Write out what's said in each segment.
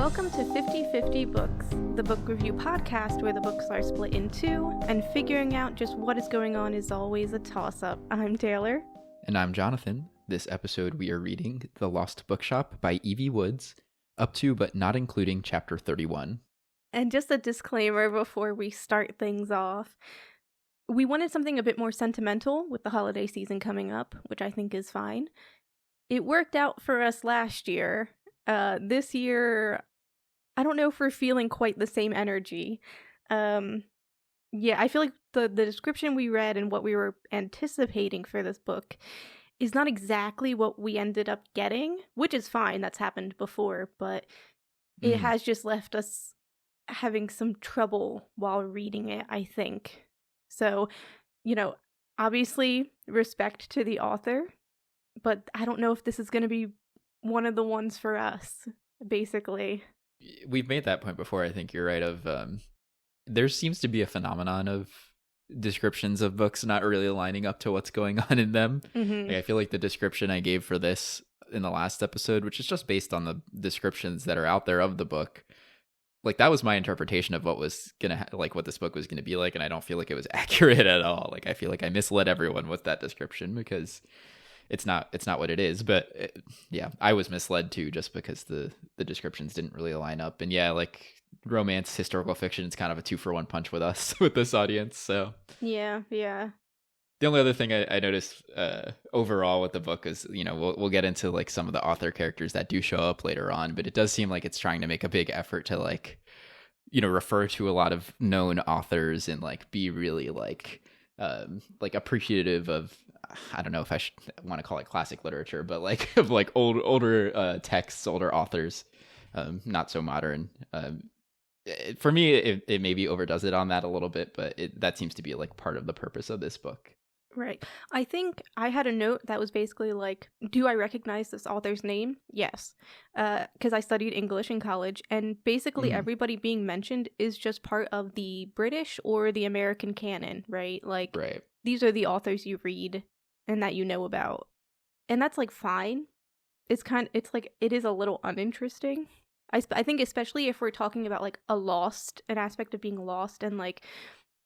Welcome to 50/50 Books, the book review podcast where the books are split in two, and figuring out just what is going on is always a toss-up. I'm Taylor. And I'm Jonathan. This episode we are reading The Lost Bookshop by Evie Woods, up to but not including chapter 31. And just a disclaimer before we start things off. We wanted something a bit more sentimental with the holiday season coming up, which I think is fine. It worked out for us last year. This year, I don't know if we're feeling quite the same energy. I feel like the description we read and what we were anticipating for this book is not exactly what we ended up getting, which is fine, that's happened before, but it has just left us having some trouble while reading it, I think. So, obviously respect to the author, but I don't know if this is going to be one of the ones for us, basically. We've made that point before, I think you're right, of there seems to be a phenomenon of descriptions of books not really lining up to what's going on in them. Mm-hmm. I feel like the description I gave for this in the last episode, which is just based on the descriptions that are out there of the book, like that was my interpretation of what was gonna what this book was gonna be like, and I don't feel like it was accurate at all. Like I feel like I misled everyone with that description because it's not what it is. But I was misled too, just because the descriptions didn't really line up. And like romance, historical fiction, it's kind of a 2-for-1 punch with us with this audience. So yeah. The only other thing I noticed overall with the book is, we'll get into like some of the author characters that do show up later on, but it does seem like it's trying to make a big effort to refer to a lot of known authors and be really appreciative of, I don't know if I should want to call it classic literature, but of older texts, older authors, not so modern. For me, it maybe overdoes it on that a little bit, but that seems to be part of the purpose of this book. Right. I think I had a note that was basically do I recognize this author's name? Yes. Because I studied English in college, and basically everybody being mentioned is just part of the British or the American canon, right? Right. These are the authors you read and that you know about. And that's fine. It is a little uninteresting. I think especially if we're talking about an aspect of being lost, and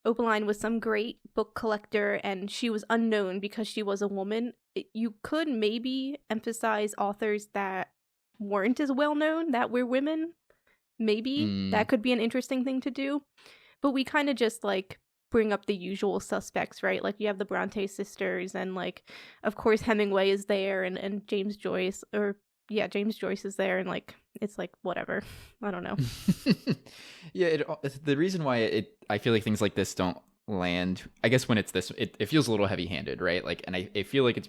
Opaline was some great book collector and she was unknown because she was a woman. You could maybe emphasize authors that weren't as well known that were women. Maybe that could be an interesting thing to do. But we kind of just bring up the usual suspects, right? You have the Bronte sisters, and of course Hemingway is there, and James Joyce, James Joyce is there, and it's whatever. I don't know. The reason why I feel like things like this don't land, I guess when it's this, it feels a little heavy-handed, right? And I feel like it's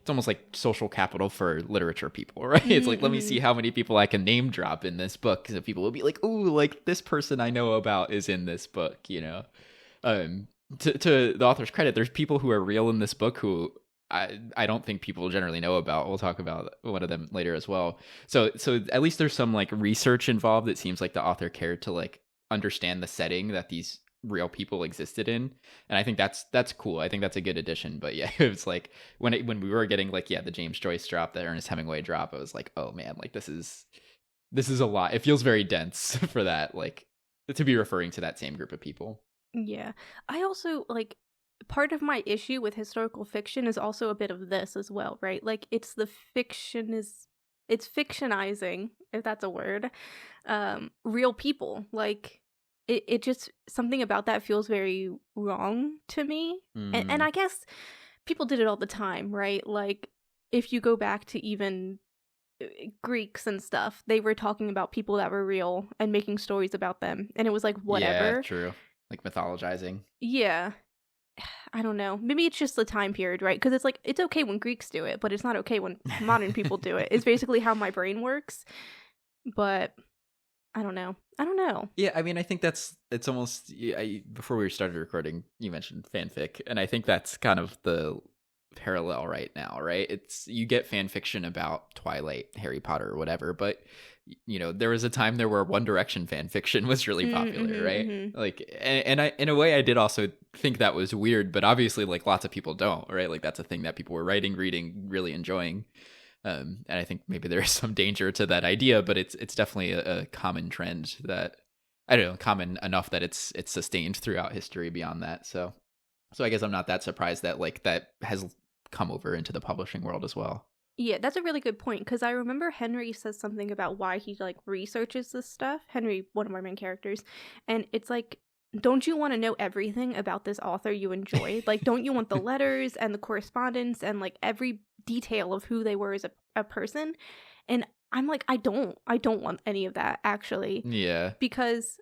almost like social capital for literature people, right? It's let me see how many people I can name drop in this book, so people will be ooh, this person I know about is in this book, To the author's credit, there's people who are real in this book who I don't think people generally know about. We'll talk about one of them later as well. So at least there's some research involved. It seems like the author cared to understand the setting that these real people existed in, and I think that's cool. I think that's a good addition. But it was when we were getting the James Joyce drop, the Ernest Hemingway drop, I was oh man, this is a lot. It feels very dense for that, to be referring to that same group of people. Yeah. I also part of my issue with historical fiction is also a bit of this as well, right? It's fictionizing, if that's a word, real people. It just, something about that feels very wrong to me. And I guess people did it all the time, right? If you go back to even Greeks and stuff, they were talking about people that were real and making stories about them, and it was whatever. Yeah, true. Mythologizing. Yeah. I don't know. Maybe it's just the time period, right? Because it's okay when Greeks do it, but it's not okay when modern people do it. It's basically how my brain works. But I don't know. Yeah, I mean, I think it's almost, before we started recording, you mentioned fanfic, and I think that's kind of the parallel right now, right? It's, you get fan fiction about Twilight, Harry Potter, or whatever, but there was a time there where One Direction fan fiction was really popular, right? And I, in a way, I did also think that was weird, but obviously lots of people don't, right? That's a thing that people were writing, reading, really enjoying. And I think maybe there is some danger to that idea, but it's definitely a common trend that, I don't know, common enough that it's sustained throughout history beyond that. So I guess I'm not that surprised that like that has come over into the publishing world as well. Yeah, that's a really good point, because I remember Henry says something about why he like researches this stuff. Henry, one of our main characters, and it's like, don't you want to know everything about this author you enjoy? Like, don't you want the letters and the correspondence and like every detail of who they were as a person? And I'm like, I don't want any of that, actually. Yeah. Because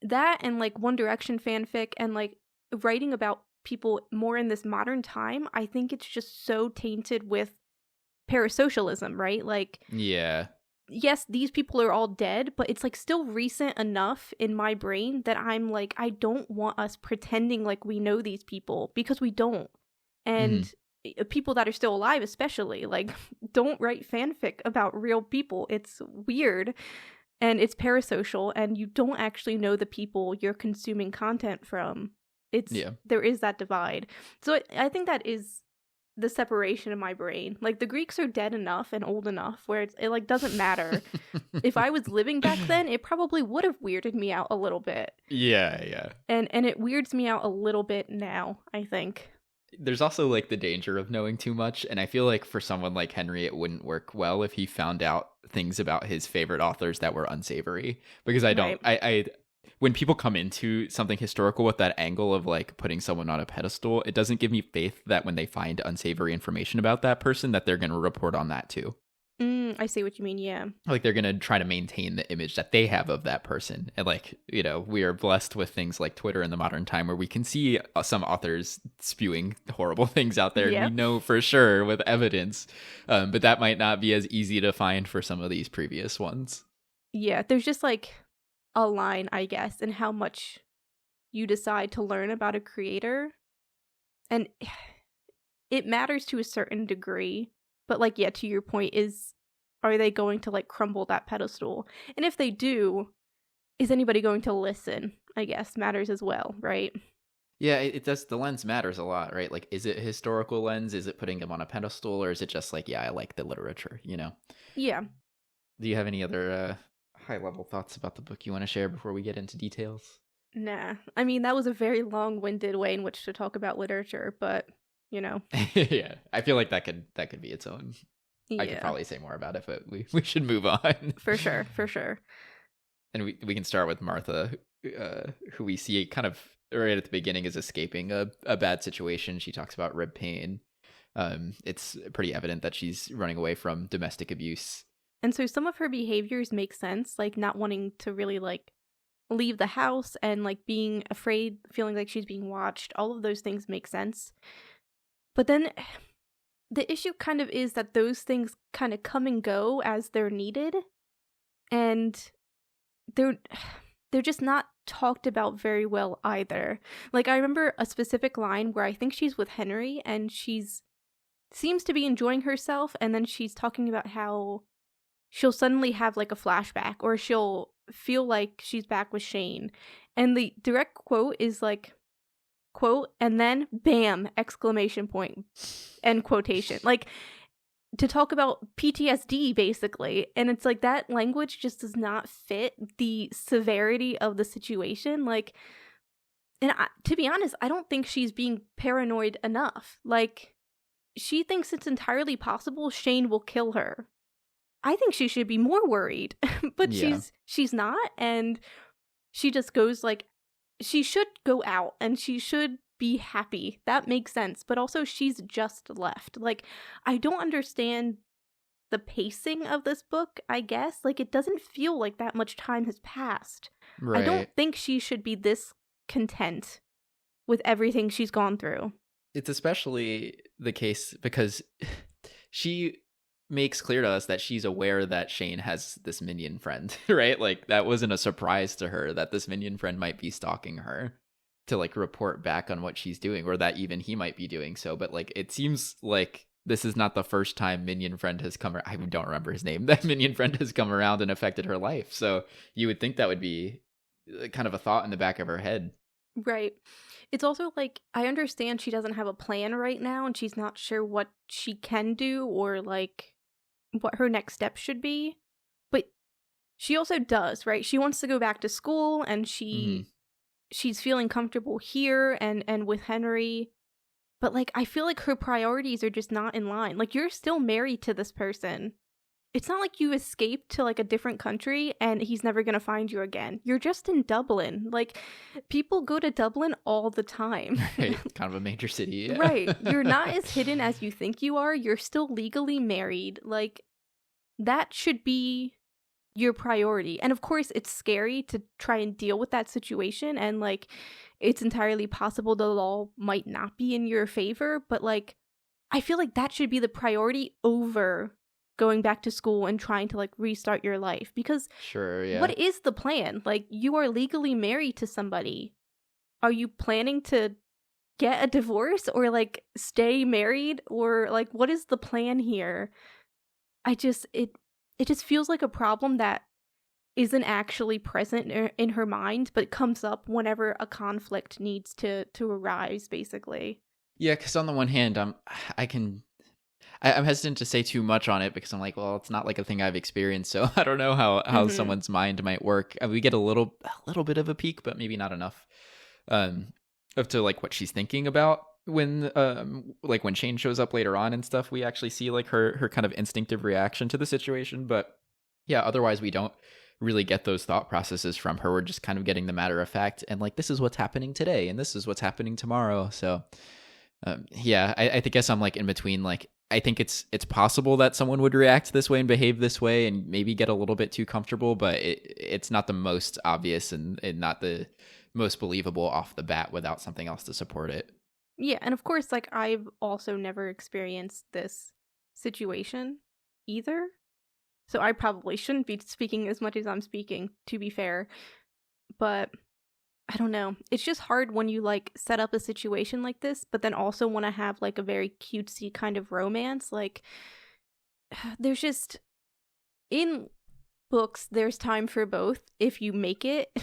that and like One Direction fanfic and like writing about people more in this modern time, I think it's just so tainted with parasocialism, right? Like, Yeah. yes, these people are all dead, but it's like still recent enough in my brain that I'm like, I don't want us pretending like we know these people, because we don't. And people that are still alive, especially, like, don't write fanfic about real people. It's weird and it's parasocial, and you don't actually know the people you're consuming content from. There is that divide. So I think that is the separation in my brain. Like, the Greeks are dead enough and old enough where it like doesn't matter. If I was living back then, it probably would have weirded me out a little bit. Yeah. And it weirds me out a little bit now, I think. There's also like the danger of knowing too much, and I feel like for someone like Henry it wouldn't work well if he found out things about his favorite authors that were unsavory, because I when people come into something historical with that angle of like putting someone on a pedestal, it doesn't give me faith that when they find unsavory information about that person that they're going to report on that too. I see what you mean, yeah. Like, they're going to try to maintain the image that they have of that person. And like, you know, we are blessed with things like Twitter in the modern time where we can see some authors spewing horrible things out there. Yep. And we know for sure with evidence, but that might not be as easy to find for some of these previous ones. Yeah, there's just like a line, I guess, in how much you decide to learn about a creator. And it matters to a certain degree. But like, yeah, to your point, are they going to like crumble that pedestal? And if they do, is anybody going to listen? I guess matters as well, right? Yeah, it does. The lens matters a lot, right? Like, is it a historical lens? Is it putting them on a pedestal? Or is it just like, yeah, I like the literature, you know? Yeah. Do you have any other high-level thoughts about the book you want to share before we get into details? Nah. I mean, that was a very long-winded way in which to talk about literature, but, you know. Yeah, I feel like that could be its own. Yeah. I could probably say more about it, but we should move on. For sure. And we can start with Martha, who we see kind of right at the beginning is escaping a bad situation. She talks about rib pain. It's pretty evident that she's running away from domestic abuse. And so some of her behaviors make sense, like not wanting to really like leave the house and like being afraid, feeling like she's being watched. All of those things make sense. But then the issue kind of is that those things kind of come and go as they're needed. And they're just not talked about very well either. Like, I remember a specific line where I think she's with Henry and seems to be enjoying herself, and then she's talking about how she'll suddenly have like a flashback, or she'll feel like she's back with Shane. And the direct quote is like, quote, and then bam, exclamation point, end quotation. Like, to talk about PTSD, basically. And it's like, that language just does not fit the severity of the situation. Like, and to be honest, I don't think she's being paranoid enough. Like, she thinks it's entirely possible Shane will kill her. I think she should be more worried, but yeah. she's not, and she just goes like, she should go out and she should be happy. That makes sense, but also she's just left. Like, I don't understand the pacing of this book, I guess. Like, it doesn't feel like that much time has passed. Right. I don't think she should be this content with everything she's gone through. It's especially the case because she makes clear to us that she's aware that Shane has this minion friend, right? Like, that wasn't a surprise to her that this minion friend might be stalking her to like report back on what she's doing, or that even he might be doing so. But like, it seems like this is not the first time minion friend has come. I don't remember his name. That minion friend has come around and affected her life. So you would think that would be kind of a thought in the back of her head. Right. It's also like, I understand she doesn't have a plan right now and she's not sure what she can do or like what her next step should be. But she also does, right? She wants to go back to school, and she's feeling comfortable here and with Henry. But, like, I feel like her priorities are just not in line. Like, you're still married to this person. It's not like you escaped to, like, a different country and he's never gonna find you again. You're just in Dublin. Like, people go to Dublin all the time. Right. Kind of a major city. Yeah. Right. You're not as hidden as you think you are. You're still legally married. Like, that should be your priority. And of course, it's scary to try and deal with that situation. And, like, it's entirely possible the law might not be in your favor. But, like, I feel like that should be the priority over going back to school and trying to, like, restart your life. Because Sure, yeah. what is the plan? Like, you are legally married to somebody. Are you planning to get a divorce or, like, stay married? Or, like, what is the plan here? It just feels like a problem that isn't actually present in her mind, but comes up whenever a conflict needs to arise, basically. Yeah, because on the one hand, I'm hesitant to say too much on it because I'm like, well, it's not like a thing I've experienced, so I don't know how someone's mind might work. We get a little bit of a peek, but maybe not enough of to, like, what she's thinking about when like when Shane shows up later on and stuff. We actually see, like, her kind of instinctive reaction to the situation, but yeah, otherwise we don't really get those thought processes from her. We're just kind of getting the matter of fact and, like, this is what's happening today and this is what's happening tomorrow. So yeah, I guess I'm, like, in between. Like, I think it's possible that someone would react this way and behave this way and maybe get a little bit too comfortable, but it's not the most obvious and not the most believable off the bat without something else to support it. Yeah, and of course, like, I've also never experienced this situation either. So I probably shouldn't be speaking as much as I'm speaking, to be fair. But I don't know. It's just hard when you, like, set up a situation like this, but then also want to have, like, a very cutesy kind of romance. Like, there's just, in books, there's time for both if you make it.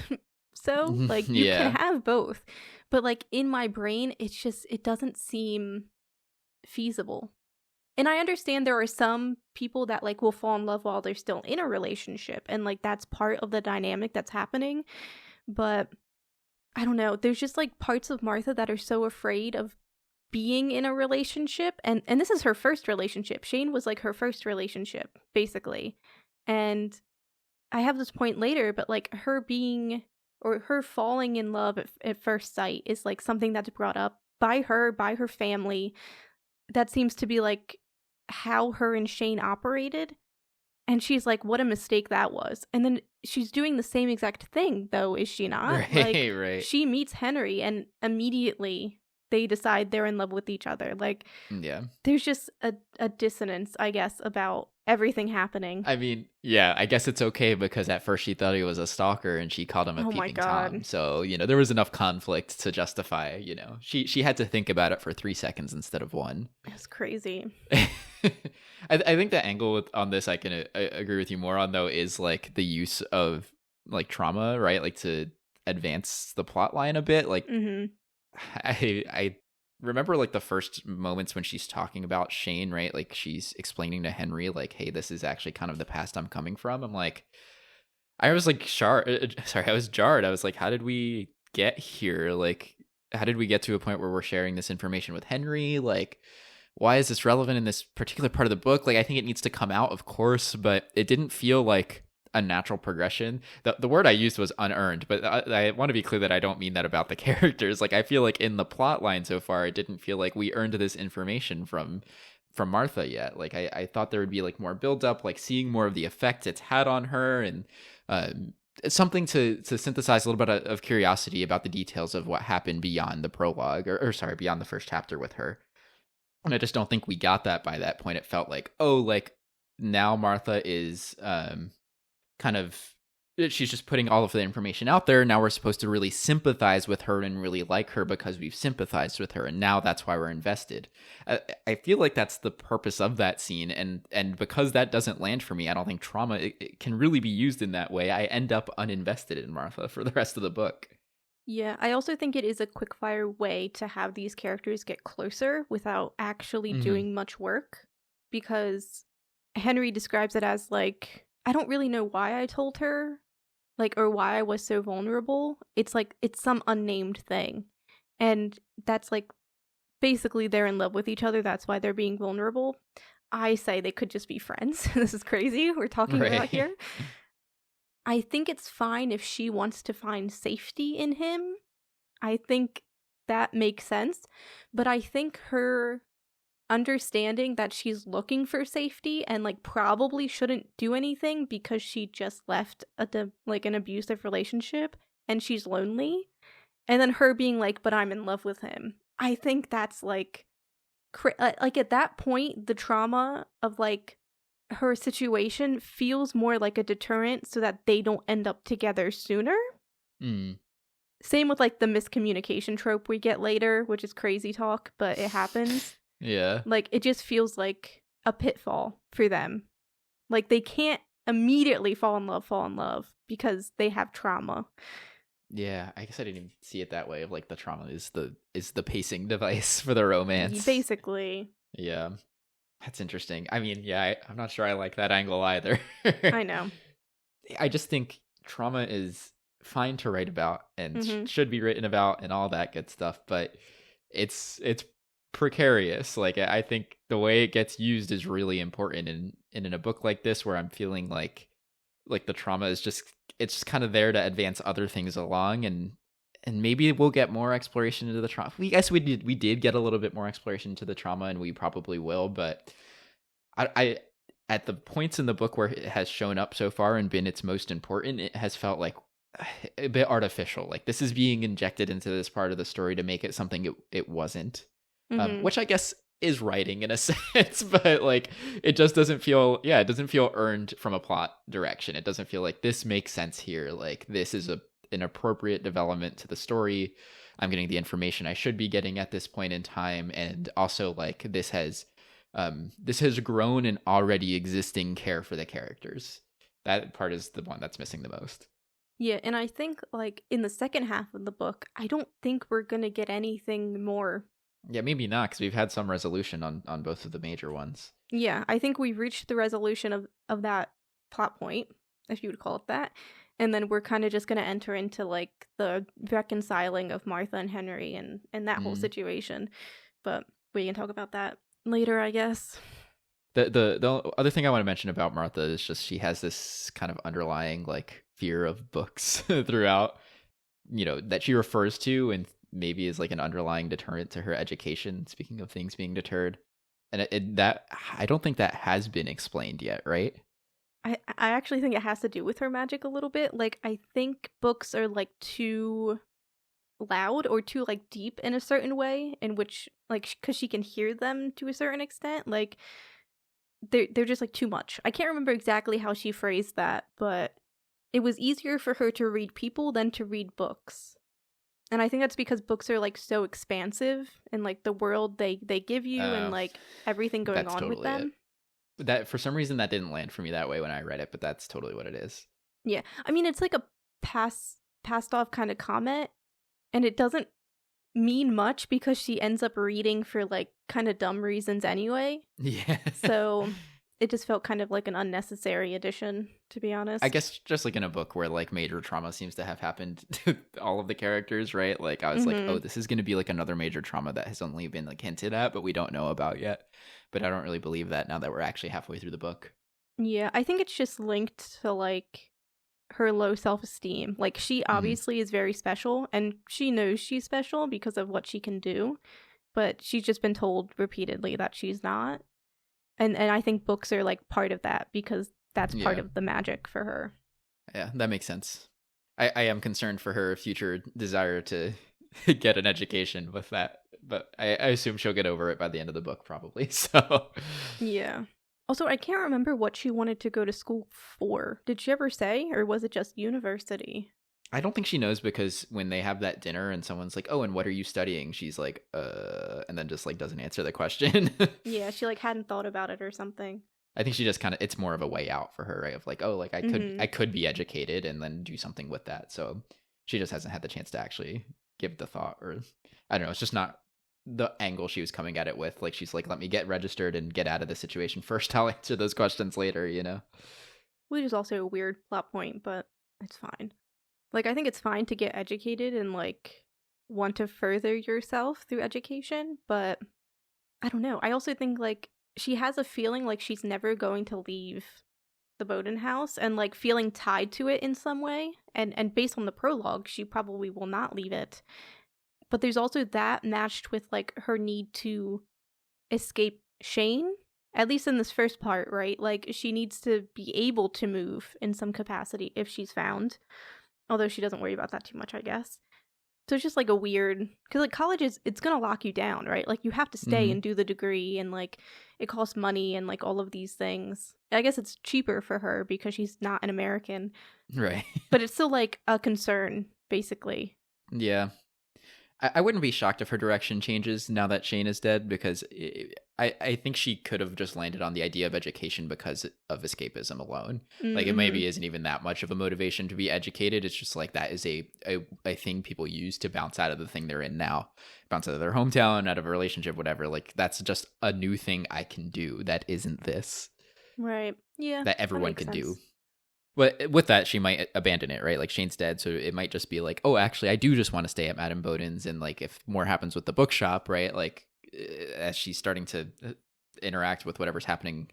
So, like, you can have both. But, like, in my brain, it doesn't seem feasible. And I understand there are some people that, like, will fall in love while they're still in a relationship. And, like, that's part of the dynamic that's happening. But I don't know. There's just, like, parts of Martha that are so afraid of being in a relationship. And this is her first relationship. Shane was, like, her first relationship, basically. And I have this point later, but, like, her falling in love at first sight is, like, something that's brought up by her family. That seems to be, like, how her and Shane operated. And she's like, what a mistake that was. And then she's doing the same exact thing, though, is she not? Right, like, right. She meets Henry and immediately they decide they're in love with each other. Like, yeah, there's just a dissonance, I guess, about everything happening. I mean, yeah, I guess it's okay because at first she thought he was a stalker and she called him a peeping Tom. So, there was enough conflict to justify, she had to think about it for 3 seconds instead of 1. It's crazy. I think the angle on this I can agree with you more on, though, is, like, the use of, like, trauma, right? Like, to advance the plot line a bit. Like, I remember, like, the first moments when she's talking about Shane, right? Like, she's explaining to Henry, like, hey, this is actually kind of the past I'm coming from. I'm like, I was like, I was jarred. I was like, how did we get here? Like, how did we get to a point where we're sharing this information with Henry? Like, why is this relevant in this particular part of the book? Like, I think it needs to come out, of course, but it didn't feel like a natural progression. The word I used was unearned, but I want to be clear that I don't mean that about the characters. Like, I feel like in the plot line so far, it didn't feel like we earned this information from Martha yet. Like, I thought there would be, like, more build up, like seeing more of the effect it's had on her, and something to synthesize a little bit of curiosity about the details of what happened beyond the prologue, or beyond the first chapter with her. And I just don't think we got that by that point. It felt like, oh, like, now Martha is kind of, she's just putting all of the information out there. Now we're supposed to really sympathize with her and really like her because we've sympathized with her. And now that's why we're invested. I feel like that's the purpose of that scene. And because that doesn't land for me, I don't think trauma it can really be used in that way. I end up uninvested in Martha for the rest of the book. Yeah, I also think it is a quickfire way to have these characters get closer without actually doing much work. Because Henry describes it as like, I don't really know why I told her, like, or why I was so vulnerable. It's like, it's some unnamed thing. And that's like, basically they're in love with each other. That's why they're being vulnerable. I say they could just be friends. This is crazy. We're talking about here. I think it's fine if she wants to find safety in him. I think that makes sense. But I think her understanding that she's looking for safety and like probably shouldn't do anything because she just left an abusive relationship and she's lonely, and then her being like, but I'm in love with him. I think that's like like at that point the trauma of like her situation feels more like a deterrent so that they don't end up together sooner. Same with like the miscommunication trope we get later, which is crazy talk, but it happens. Yeah. Like, it just feels like a pitfall for them. Like, they can't immediately fall in love because they have trauma. Yeah, I guess I didn't even see it that way, of like the trauma is the pacing device for the romance. Basically. Yeah. That's interesting. I mean, yeah, I'm not sure I like that angle either. I know. I just think trauma is fine to write about and should be written about and all that good stuff, but it's precarious. Like, I think the way it gets used is really important, and in a book like this where I'm feeling like the trauma is just kind of there to advance other things along, and maybe we'll get more exploration into the trauma. We did get a little bit more exploration into the trauma, and we probably will, but I at the points in the book where it has shown up so far and been its most important, it has felt like a bit artificial. Like, this is being injected into this part of the story to make it something it wasn't. Which I guess is writing in a sense, but like, it just doesn't feel, it doesn't feel earned from a plot direction. It doesn't feel like this makes sense here. Like, this is an appropriate development to the story. I'm getting the information I should be getting at this point in time. And also, like, this has grown an already existing care for the characters. That part is the one that's missing the most. Yeah, and I think like in the second half of the book, I don't think we're going to get anything more. Yeah, maybe not, because we've had some resolution on both of the major ones. Yeah, I think we've reached the resolution of that plot point, if you would call it that. And then we're kind of just going to enter into like the reconciling of Martha and Henry and that whole situation. But we can talk about that later, I guess. The other thing I want to mention about Martha is just she has this kind of underlying like fear of books throughout, that she refers to and maybe is like an underlying deterrent to her education. Speaking of things being deterred, and that I don't think that has been explained yet, right? I actually think it has to do with her magic a little bit. Like, I think books are like too loud or too like deep in a certain way, in which like because she can hear them to a certain extent. Like, they're just like too much. I can't remember exactly how she phrased that, but it was easier for her to read people than to read books. And I think that's because books are like so expansive and like the world they give you and like everything going on with them. That for some reason that didn't land for me that way when I read it, but that's totally what it is. Yeah. I mean, it's like a passed off kind of comment, and it doesn't mean much because she ends up reading for like kind of dumb reasons anyway. Yeah. So it just felt kind of like an unnecessary addition, to be honest. I guess just like in a book where like major trauma seems to have happened to all of the characters, right? Like, I was like, oh, this is going to be like another major trauma that has only been like hinted at, but we don't know about yet. But I don't really believe that now that we're actually halfway through the book. Yeah, I think it's just linked to like her low self-esteem. Like, she obviously is very special, and she knows she's special because of what she can do, but she's just been told repeatedly that she's not. And I think books are like part of that because that's part of the magic for her. Yeah, that makes sense. I am concerned for her future desire to get an education with that, but I assume she'll get over it by the end of the book probably. So yeah. Also, I can't remember what she wanted to go to school for. Did she ever say, or was it just university? I don't think she knows, because when they have that dinner and someone's like, oh, and what are you studying? She's like, and then just like doesn't answer the question. Yeah, she like hadn't thought about it or something. I think she just kind of, it's more of a way out for her, right? Of like, oh, like I could be educated and then do something with that. So she just hasn't had the chance to actually give the thought, or I don't know. It's just not the angle she was coming at it with. Like, she's like, let me get registered and get out of the situation first. I'll answer those questions later, you know? Which is also a weird plot point, but it's fine. Like, I think it's fine to get educated and, like, want to further yourself through education, but I don't know. I also think, like, she has a feeling like she's never going to leave the Bowden house and, like, feeling tied to it in some way. And based on the prologue, she probably will not leave it. But there's also that matched with, like, her need to escape Shane, at least in this first part, right? Like, she needs to be able to move in some capacity if she's found. Although she doesn't worry about that too much, I guess. So it's just, like, a weird... Because, like, college it's going to lock you down, right? Like, you have to stay and do the degree, and, like, it costs money and, like, all of these things. I guess it's cheaper for her because she's not an American. Right. But it's still, like, a concern, basically. Yeah. I wouldn't be shocked if her direction changes now that Shane is dead, because I think she could have just landed on the idea of education because of escapism alone. Mm-hmm. Like, it maybe isn't even that much of a motivation to be educated. It's just like, that is a thing people use to bounce out of the thing they're in now, bounce out of their hometown, out of a relationship, whatever. Like, that's just a new thing I can do that isn't this. Right. Yeah. That everyone can do. But with that, she might abandon it, right? Like, Shane's dead, so it might just be like, oh, actually, I do just want to stay at Madame Bowden's, and, like, if more happens with the bookshop, right? Like, as she's starting to interact with whatever's happening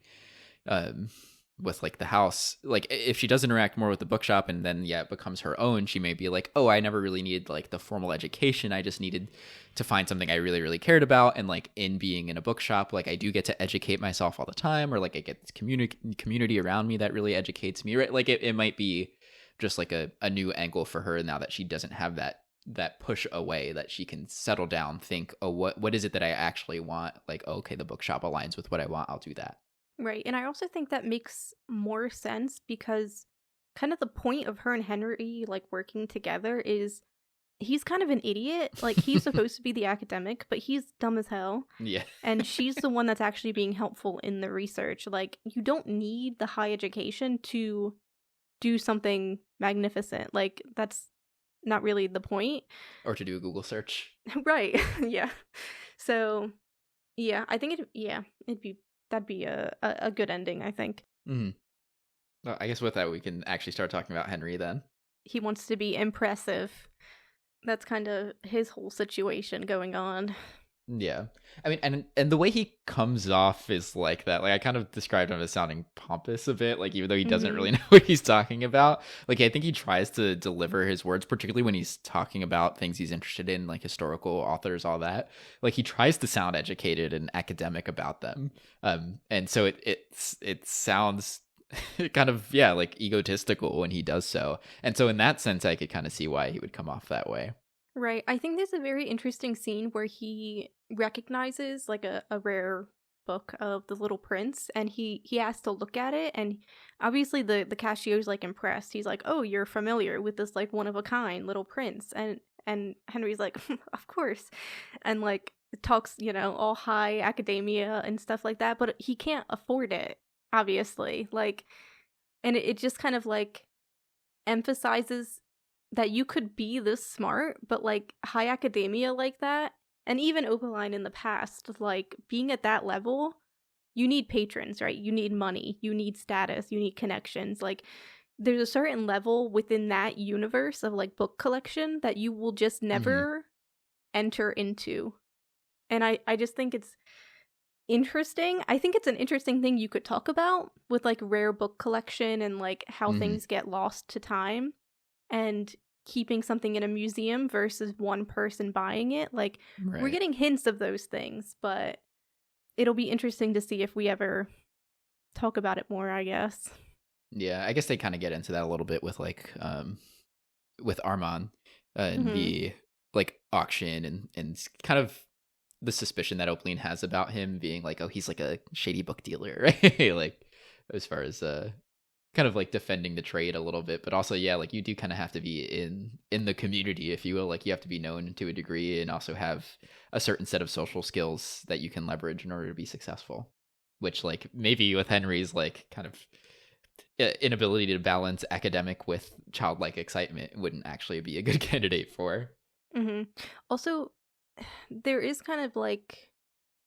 with, like, the house, like, if she does interact more with the bookshop and then, it becomes her own, she may be like, oh, I never really needed, like, the formal education. I just needed to find something I really, really cared about. And, like, in being in a bookshop, like, I do get to educate myself all the time, or, like, I get this community around me that really educates me, right? Like, it might be just, like, a new angle for her now that she doesn't have that push away, that she can settle down, think, oh, what is it that I actually want? Like, oh, okay, the bookshop aligns with what I want. I'll do that. Right. And I also think that makes more sense because kind of the point of her and Henry, like, working together is he's kind of an idiot. Like, he's supposed to be the academic, but he's dumb as hell. Yeah. And she's the one that's actually being helpful in the research. Like, you don't need the high education to do something magnificent. Like, that's not really the point. Or to do a Google search. Right. Yeah. So, yeah, I think that'd be a good ending, I think. Mm-hmm. Well, I guess with that, we can actually start talking about Henry then. He wants to be impressive. That's kind of his whole situation going on. Yeah. I mean, and the way he comes off is like that. Like, I kind of described him as sounding pompous a bit, like, even though he doesn't really know what he's talking about. Like, I think he tries to deliver his words, particularly when he's talking about things he's interested in, like historical authors, all that. Like, he tries to sound educated and academic about them. And so it sounds kind of, like, egotistical when he does so. And so in that sense, I could kind of see why he would come off that way. Right. I think there's a very interesting scene where he recognizes, like, a rare book of The Little Prince, and he has to look at it, and obviously the cashier's, like, impressed. He's like, oh, you're familiar with this, like, one-of-a-kind Little Prince. And Henry's like, of course. And, like, talks, all high academia and stuff like that, but he can't afford it, obviously. Like, and it just kind of, like, emphasizes that you could be this smart, but, like, high academia like that, and even Opaline in the past, like, being at that level, you need patrons, right? You need money, you need status, you need connections. Like, there's a certain level within that universe of, like, book collection that you will just never enter into. And I just think it's interesting. I think it's an interesting thing you could talk about with, like, rare book collection and, like, how things get lost to time. And keeping something in a museum versus one person buying it. Like, we're getting hints of those things, but it'll be interesting to see if we ever talk about it more, I guess. Yeah, I guess they kind of get into that a little bit with, like, with Armand and the, like, auction and kind of the suspicion that Opaline has about him being like, oh, he's like a shady book dealer, right? Like, as far as kind of, like, defending the trade a little bit, but also, like, you do kind of have to be in the community, if you will. Like, you have to be known to a degree and also have a certain set of social skills that you can leverage in order to be successful, which, like, maybe with Henry's, like, kind of inability to balance academic with childlike excitement wouldn't actually be a good candidate for. Also, there is kind of like,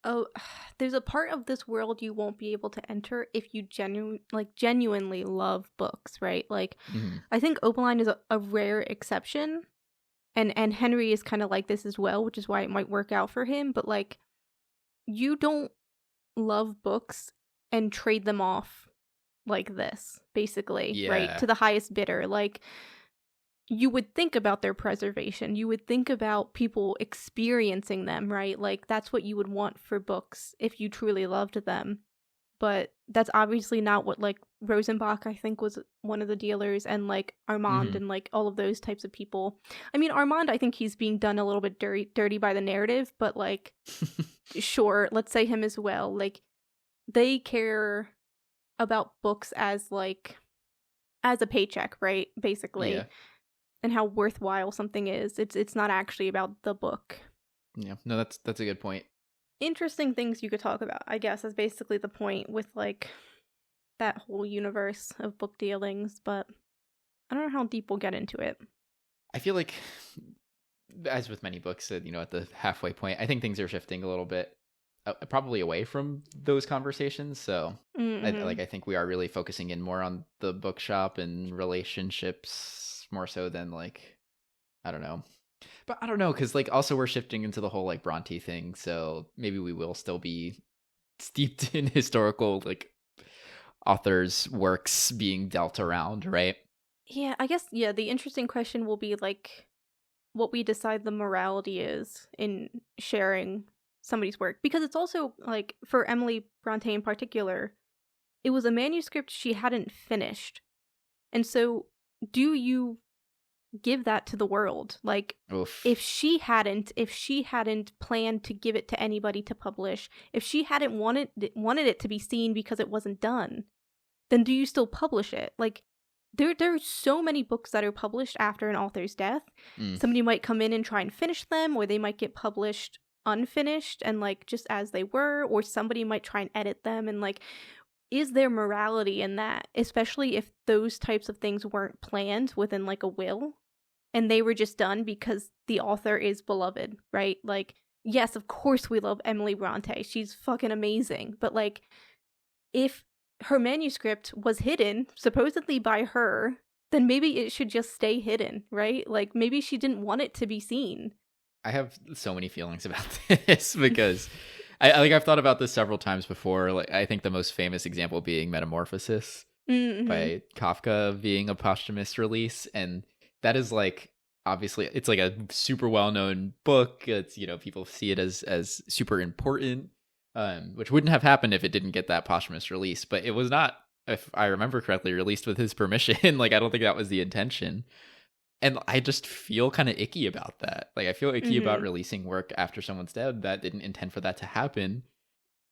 oh, there's a part of this world you won't be able to enter if you genuinely love books, right? Like, I think Opaline is a rare exception, and Henry is kind of like this as well, which is why it might work out for him. But like, you don't love books and trade them off like this, basically, right? To the highest bidder. Like, you would think about their preservation. You would think about people experiencing them, right? Like, that's what you would want for books if you truly loved them. But that's obviously not what, like, Rosenbach, I think, was one of the dealers, and, like, Armand and, like, all of those types of people. I mean, Armand, I think he's being done a little bit dirty by the narrative, but, like, sure, let's say him as well. Like, they care about books as, like, as a paycheck, right? Basically. Yeah. And how worthwhile something is. It's not actually about the book. Yeah, no, that's a good point. Interesting things you could talk about, I guess, is basically the point with, like, that whole universe of book dealings, but I don't know how deep we'll get into it. I feel like, as with many books, at the halfway point, I think things are shifting a little bit, probably away from those conversations. So, I think we are really focusing in more on the bookshop and relationships, more so than, like, I don't know. But I don't know, because, like, also we're shifting into the whole, like, Bronte thing, so maybe we will still be steeped in historical, like, authors' works being dealt around, right? Yeah, I guess, yeah, the interesting question will be, like, what we decide the morality is in sharing somebody's work. Because it's also, like, for Emily Bronte in particular, it was a manuscript she hadn't finished. And so, do you give that to the world? Like, Oof. if she hadn't planned to give it to anybody to publish, if she hadn't wanted it to be seen because it wasn't done, then do you still publish it? Like, there are so many books that are published after an author's death. Somebody might come in and try and finish them, or they might get published unfinished and, like, just as they were, or somebody might try and edit them, and, like, is there morality in that? Especially if those types of things weren't planned within, like, a will, and they were just done because the author is beloved, right? Like, yes, of course we love Emily Bronte. She's fucking amazing. But, like, if her manuscript was hidden, supposedly by her, then maybe it should just stay hidden, right? Like, maybe she didn't want it to be seen. I have so many feelings about this because I've thought about this several times before. Like, I think the most famous example being Metamorphosis by Kafka being a posthumous release, and that is, like, obviously it's like a super well-known book. It's, people see it as super important, which wouldn't have happened if it didn't get that posthumous release. But it was not, if I remember correctly, released with his permission. Like, I don't think that was the intention. And I just feel kind of icky about that. Like, I feel icky about releasing work after someone's dead that didn't intend for that to happen.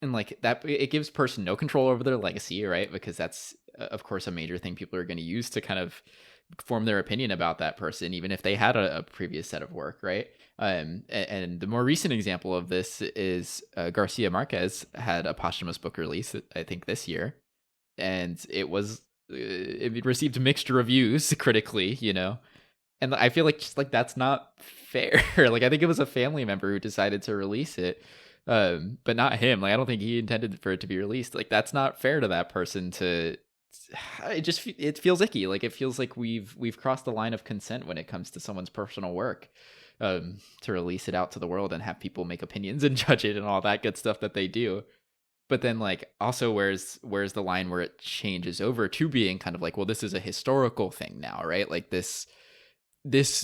And, like, that, it gives person no control over their legacy, right? Because that's, of course, a major thing people are going to use to kind of form their opinion about that person, even if they had a previous set of work, right? And the more recent example of this is Garcia Marquez had a posthumous book release, I think, this year. And it received mixed reviews critically, And I feel like, just like, that's not fair. Like, I think it was a family member who decided to release it, but not him. Like, I don't think he intended for it to be released. Like, that's not fair to that person. It feels icky. Like, it feels like we've crossed the line of consent when it comes to someone's personal work, to release it out to the world and have people make opinions and judge it and all that good stuff that they do. But then, like, also, where's the line where it changes over to being kind of like, well, this is a historical thing now, right? Like, this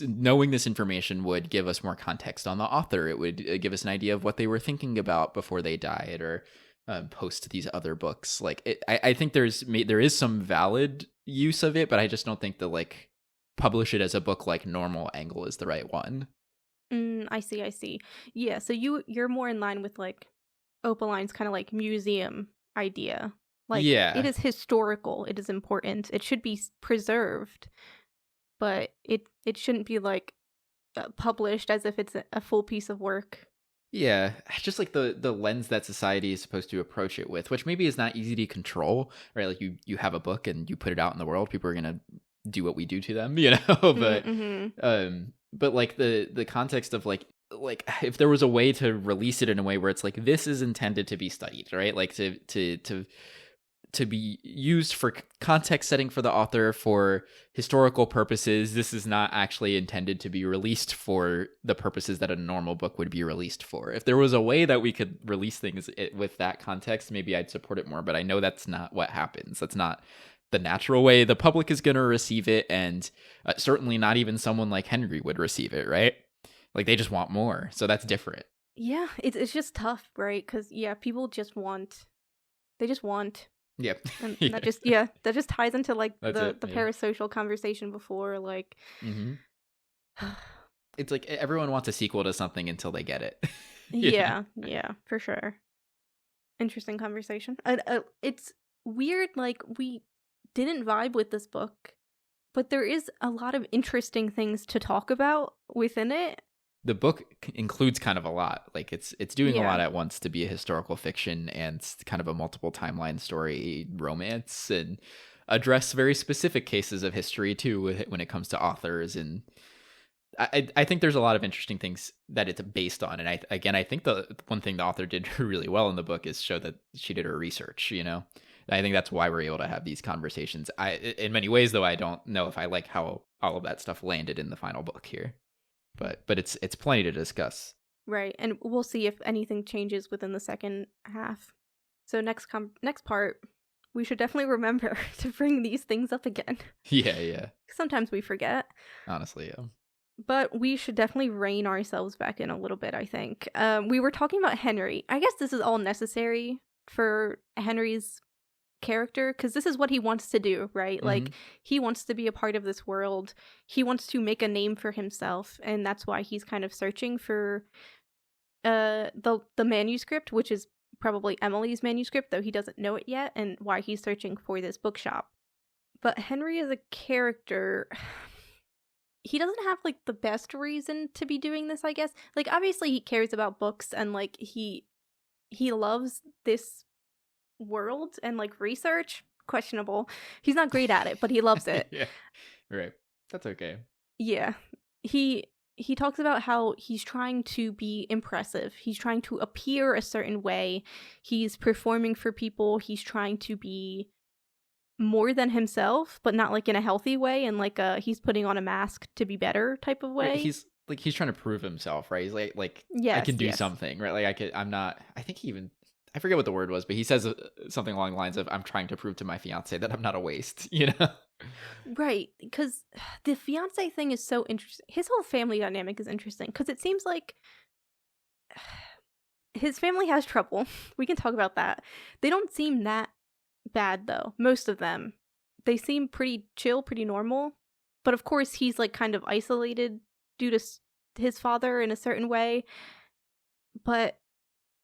knowing this information would give us more context on the author. It would give us an idea of what they were thinking about before they died, or post these other books. Like, I think there is some valid use of it, but I just don't think the, like, publish it as a book like normal angle is the right one. I see. Yeah, so you're more in line with, like, Opaline's kind of, like, museum idea. Like, yeah, it is historical. It is important. It should be preserved. But it shouldn't be, like, published as if it's a full piece of work. Yeah, just like the lens that society is supposed to approach it with, which maybe is not easy to control, right? Like, you have a book and you put it out in the world, people are gonna do what we do to them, But like the context of, like, like if there was a way to release it in a way where it's like this is intended to be studied, right? Like to be used for context setting for the author, for historical purposes. This is not actually intended to be released for the purposes that a normal book would be released for. If there was a way that we could release things with that context, maybe I'd support it more, but I know that's not what happens. That's not the natural way the public is going to receive it, and certainly not even someone like Henry would receive it, right? Like they just want more, so that's different. Yeah, it's just tough, right? Because people just want, Yep. and Yeah. that just ties into like That's the it, yeah. parasocial conversation before, like. It's like everyone wants a sequel to something until they get it. Yeah, for sure. Interesting conversation. It's weird, like, we didn't vibe with this book, but there is a lot of interesting things to talk about within it. The book includes kind of a lot. Like it's doing a Yeah. lot at once to be a historical fiction and kind of a multiple timeline story romance, and address very specific cases of history too when it comes to authors. And I think there's a lot of interesting things that it's based on. And I think the one thing the author did really well in the book is show that she did her research, you know? I think that's why we're able to have these conversations. In many ways, though, I don't know if I like how all of that stuff landed in the final book here. But it's plenty to discuss. Right, and we'll see if anything changes within the second half. So next part, we should definitely remember to bring these things up again. Yeah. Sometimes we forget. Honestly, yeah. But we should definitely rein ourselves back in a little bit, I think. We were talking about Henry. I guess this is all necessary for Henry's character, because this is what he wants to do, right? Mm-hmm. Like, he wants to be a part of this world. He wants to make a name for himself, and that's why he's kind of searching for the manuscript, which is probably Emily's manuscript, though he doesn't know it yet, and why he's searching for this bookshop. But Henry as a character, he doesn't have like the best reason to be doing this, I guess. Like, obviously he cares about books, and like he loves this world, and like research, questionable. He's not great at it, but he loves it. Yeah, right. That's okay. Yeah, he talks about how he's trying to be impressive. He's trying to appear a certain way. He's performing for people. He's trying to be more than himself, but not like in a healthy way, and like he's putting on a mask to be better type of way. Right, he's trying to prove himself, right? He's like yes, I can do something, right? Like I think he even, I forget what the word was, but he says something along the lines of, I'm trying to prove to my fiance that I'm not a waste, you know? Right, because the fiance thing is so interesting. His whole family dynamic is interesting, because it seems like his family has trouble. We can talk about that. They don't seem that bad, though. Most of them. They seem pretty chill, pretty normal. But of course, he's like kind of isolated due to his father in a certain way. But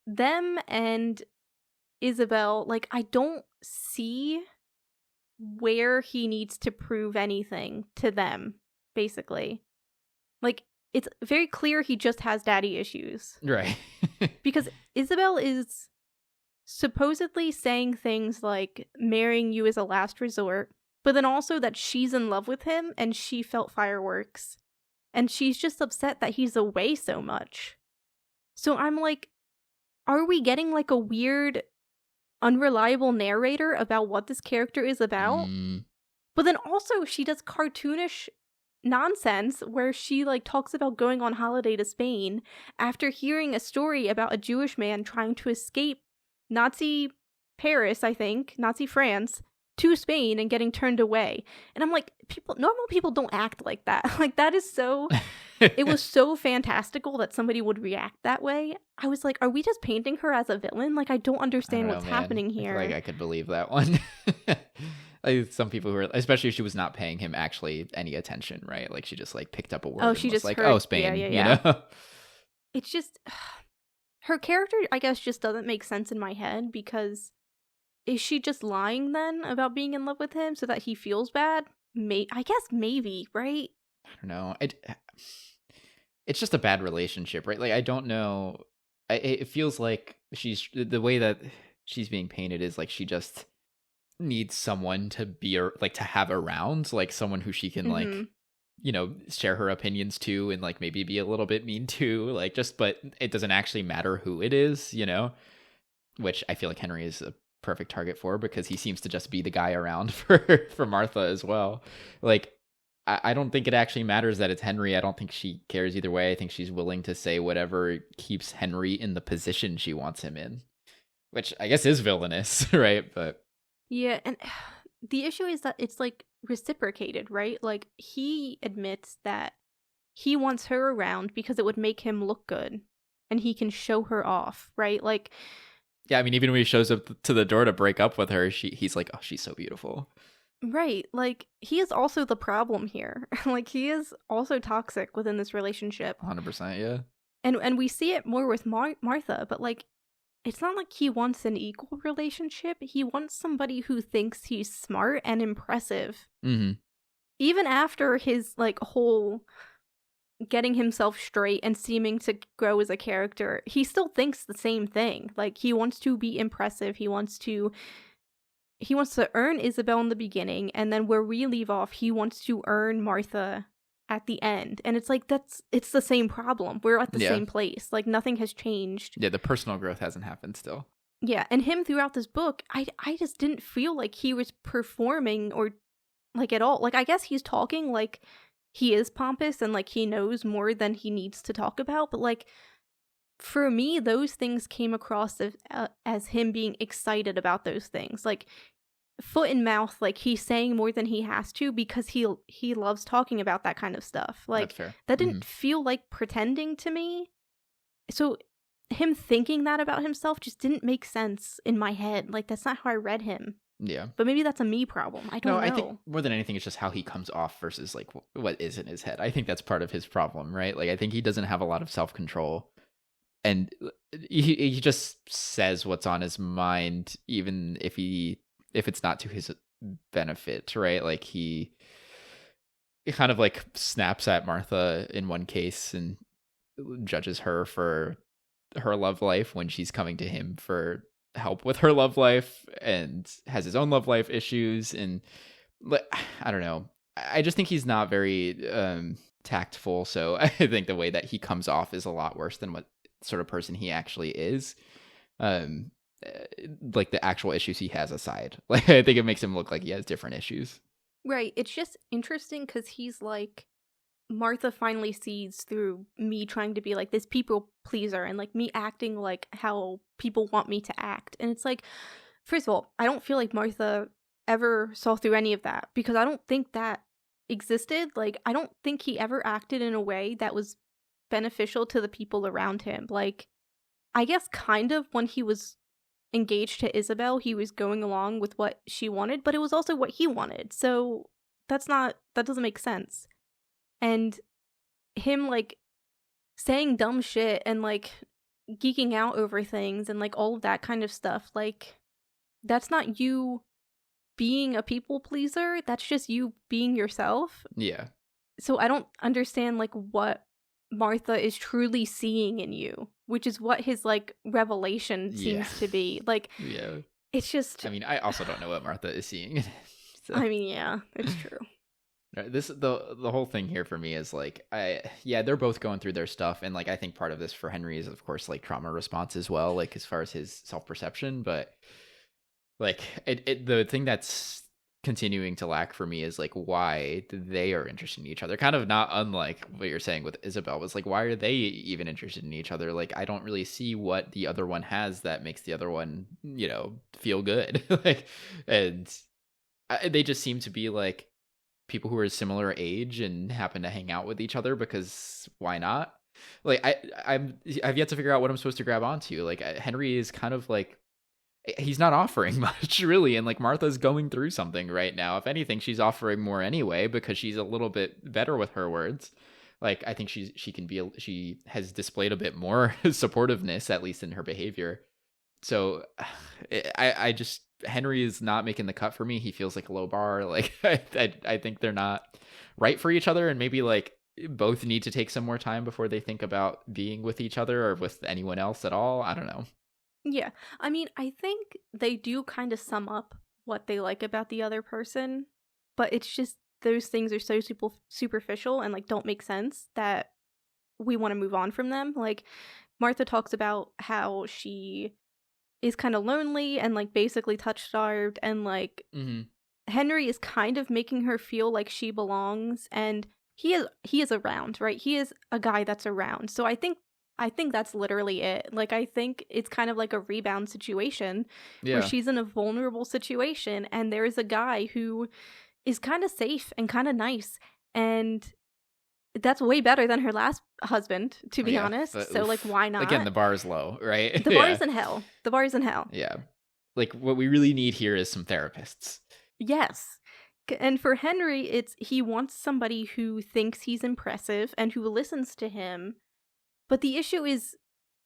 them and Isabel, like, I don't see where he needs to prove anything to them, basically. Like, it's very clear he just has daddy issues. Right. Because Isabel is supposedly saying things like marrying you is a last resort, but then also that she's in love with him and she felt fireworks. And she's just upset that he's away so much. So I'm like, are we getting like a weird, unreliable narrator about what this character is about? But then also she does cartoonish nonsense where she like talks about going on holiday to Spain after hearing a story about a Jewish man trying to escape Nazi Paris, I think, Nazi France, to Spain and getting turned away. And I'm like, normal people don't act like that. Like, that is so, it was so fantastical that somebody would react that way. I was like, are we just painting her as a villain? Like, I don't understand what's happening here. I feel like I could believe that one. Some people who are, especially if she was not paying him actually any attention, right? Like, she just like picked up a word. Oh, she just like, heard, oh, Spain, yeah. you know? It's just, her character, I guess, just doesn't make sense in my head, because is she just lying then about being in love with him so that he feels bad? I guess maybe, right? I don't know. It's just a bad relationship, right? Like, I don't know. It feels like the way that she's being painted is like she just needs someone to be like to have around, like someone who she can like share her opinions too, and like maybe be a little bit mean too, like just, but it doesn't actually matter who it is, which I feel like Henry is a perfect target for, because he seems to just be the guy around for Martha as well. Like, I don't think it actually matters that it's Henry. I don't think she cares either way. I think she's willing to say whatever keeps Henry in the position she wants him in, which I guess is villainous, right? But yeah, and the issue is that it's like reciprocated, right? Like, he admits that he wants her around because it would make him look good and he can show her off, right? Like, yeah, I mean, even when he shows up to the door to break up with her, he's like, oh, she's so beautiful. right, like, he is also the problem here. Like, he is also toxic within this relationship. 100%, yeah. And we see it more with Martha, but, like, it's not like he wants an equal relationship. He wants somebody who thinks he's smart and impressive. Mm-hmm. Even after his, like, whole getting himself straight and seeming to grow as a character, he still thinks the same thing. Like, he wants to be impressive. He wants to earn Isabel in the beginning, and then where we leave off, he wants to earn Martha at the end. And it's like, it's the same problem. We're at the same place. Like, nothing has changed. Yeah, the personal growth hasn't happened still. Yeah, and him throughout this book, I just didn't feel like he was performing or, like, at all. Like, I guess he's talking like he is pompous and, like, he knows more than he needs to talk about, but, like, for me, those things came across as him being excited about those things. Like, foot in mouth, like, he's saying more than he has to because he loves talking about that kind of stuff. Like, that's fair. That didn't feel like pretending to me. So him thinking that about himself just didn't make sense in my head. Like, that's not how I read him. Yeah. But maybe that's a me problem. I don't know. I think more than anything, it's just how he comes off versus, like, what is in his head. I think that's part of his problem, right? Like, I think he doesn't have a lot of self-control. And he just says what's on his mind, even if it's not to his benefit, right? Like, he kind of, like, snaps at Martha in one case and judges her for her love life when she's coming to him for help with her love life, and has his own love life issues. And I don't know. I just think he's not very tactful. So I think the way that he comes off is a lot worse than what sort of person he actually is. Like, the actual issues he has aside, like, I think it makes him look like he has different issues. Right. It's just interesting because he's like, Martha finally sees through me trying to be like this people pleaser and, like, me acting like how people want me to act. And it's like, first of all, I don't feel like Martha ever saw through any of that, because I don't think that existed. Like, I don't think he ever acted in a way that was beneficial to the people around him. Like, I guess kind of when he was engaged to Isabel, he was going along with what she wanted, but it was also what he wanted. So that doesn't make sense. And him, like, saying dumb shit and, like, geeking out over things and, like, all of that kind of stuff, like, that's not you being a people pleaser. That's just you being yourself. Yeah. So I don't understand, like, what Martha is truly seeing in you, which is what his, like, revelation seems to be. Like, yeah. It's just, I mean, I also don't know what Martha is seeing. So. I mean, yeah, it's true. The whole thing here for me is, like, they're both going through their stuff, and, like, I think part of this for Henry is, of course, like, trauma response as well, like, as far as his self-perception. But, like, the thing that's continuing to lack for me is, like, why they are interested in each other. Kind of not unlike what you're saying with Isabel, was like, why are they even interested in each other? Like, I don't really see what the other one has that makes the other one, feel good. Like, and they just seem to be, like, people who are similar age and happen to hang out with each other because why not? Like, I've yet to figure out what I'm supposed to grab onto. Like, Henry is kind of like, he's not offering much, really, and, like, Martha's going through something right now. If anything, she's offering more anyway because she's a little bit better with her words. Like, I think she has displayed a bit more supportiveness, at least in her behavior. So I just, Henry is not making the cut for me. He feels like a low bar. Like, I think they're not right for each other, and maybe, like, both need to take some more time before they think about being with each other or with anyone else at all. I don't know. Yeah. I mean, I think they do kind of sum up what they like about the other person, but it's just those things are so superficial and like don't make sense that we want to move on from them. Like Martha talks about how she is kind of lonely and like basically touch starved, and like Henry is kind of making her feel like she belongs, and he is around, right? He is a guy that's around. So I think that's literally it. Like I think it's kind of like a rebound situation where she's in a vulnerable situation and there is a guy who is kind of safe and kind of nice, and that's way better than her last husband, to be honest. So like, why not? Again, the bar is low, right? The bar is in hell. The bar is in hell. Yeah. Like what we really need here is some therapists. Yes. And for Henry, he wants somebody who thinks he's impressive and who listens to him. But the issue is,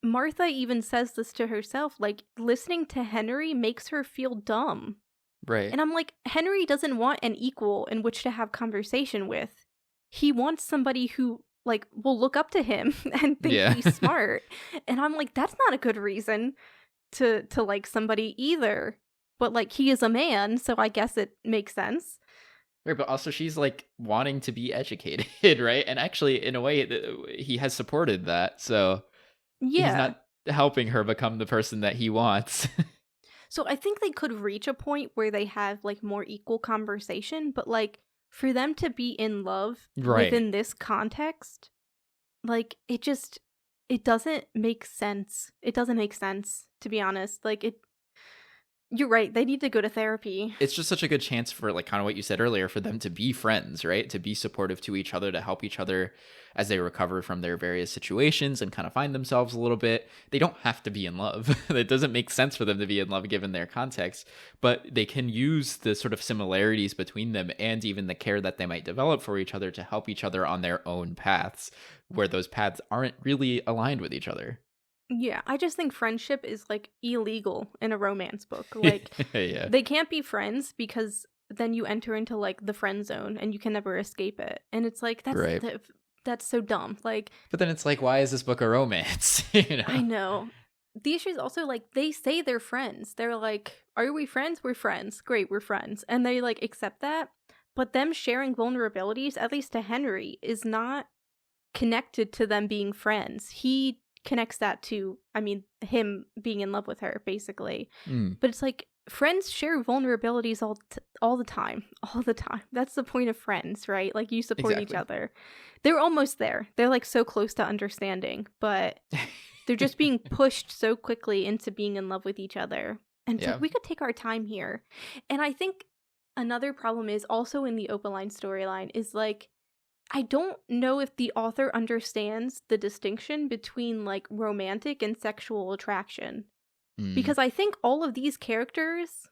Martha even says this to herself, like, listening to Henry makes her feel dumb. Right. And I'm like, Henry doesn't want an equal in which to have conversation with. He wants somebody who, like, will look up to him and think he's smart. And I'm like, that's not a good reason to like somebody either. But, like, he is a man, so I guess it makes sense. Right, but also she's, like, wanting to be educated, right? And actually, in a way, he has supported that, so he's not helping her become the person that he wants. So I think they could reach a point where they have, like, more equal conversation, but, like, for them to be in love within this context, like, it doesn't make sense. It doesn't make sense, to be honest. Like, you're right. They need to go to therapy. It's just such a good chance for, like, kind of what you said earlier, for them to be friends, right? To be supportive to each other, to help each other as they recover from their various situations and kind of find themselves a little bit. They don't have to be in love. It doesn't make sense for them to be in love given their context, but they can use the sort of similarities between them and even the care that they might develop for each other to help each other on their own paths, where those paths aren't really aligned with each other. Yeah, I just think friendship is, like, illegal in a romance book. Like, they can't be friends because then you enter into, like, the friend zone and you can never escape it. And it's like, that's so dumb. Like, but then it's like, why is this book a romance? You know? I know. The issue is also, like, they say they're friends. They're like, are we friends? We're friends. Great, we're friends. And they, like, accept that. But them sharing vulnerabilities, at least to Henry, is not connected to them being friends. He connects that to, I mean, him being in love with her, basically. But it's like, friends share vulnerabilities all the time. That's the point of friends, right? Like, you support each other. They're almost there. They're, like, so close to understanding, but they're just being pushed so quickly into being in love with each other. And it's like, we could take our time here. And I think another problem is also in the Opaline storyline is, like, I don't know if the author understands the distinction between, like, romantic and sexual attraction. Because I think all of these characters,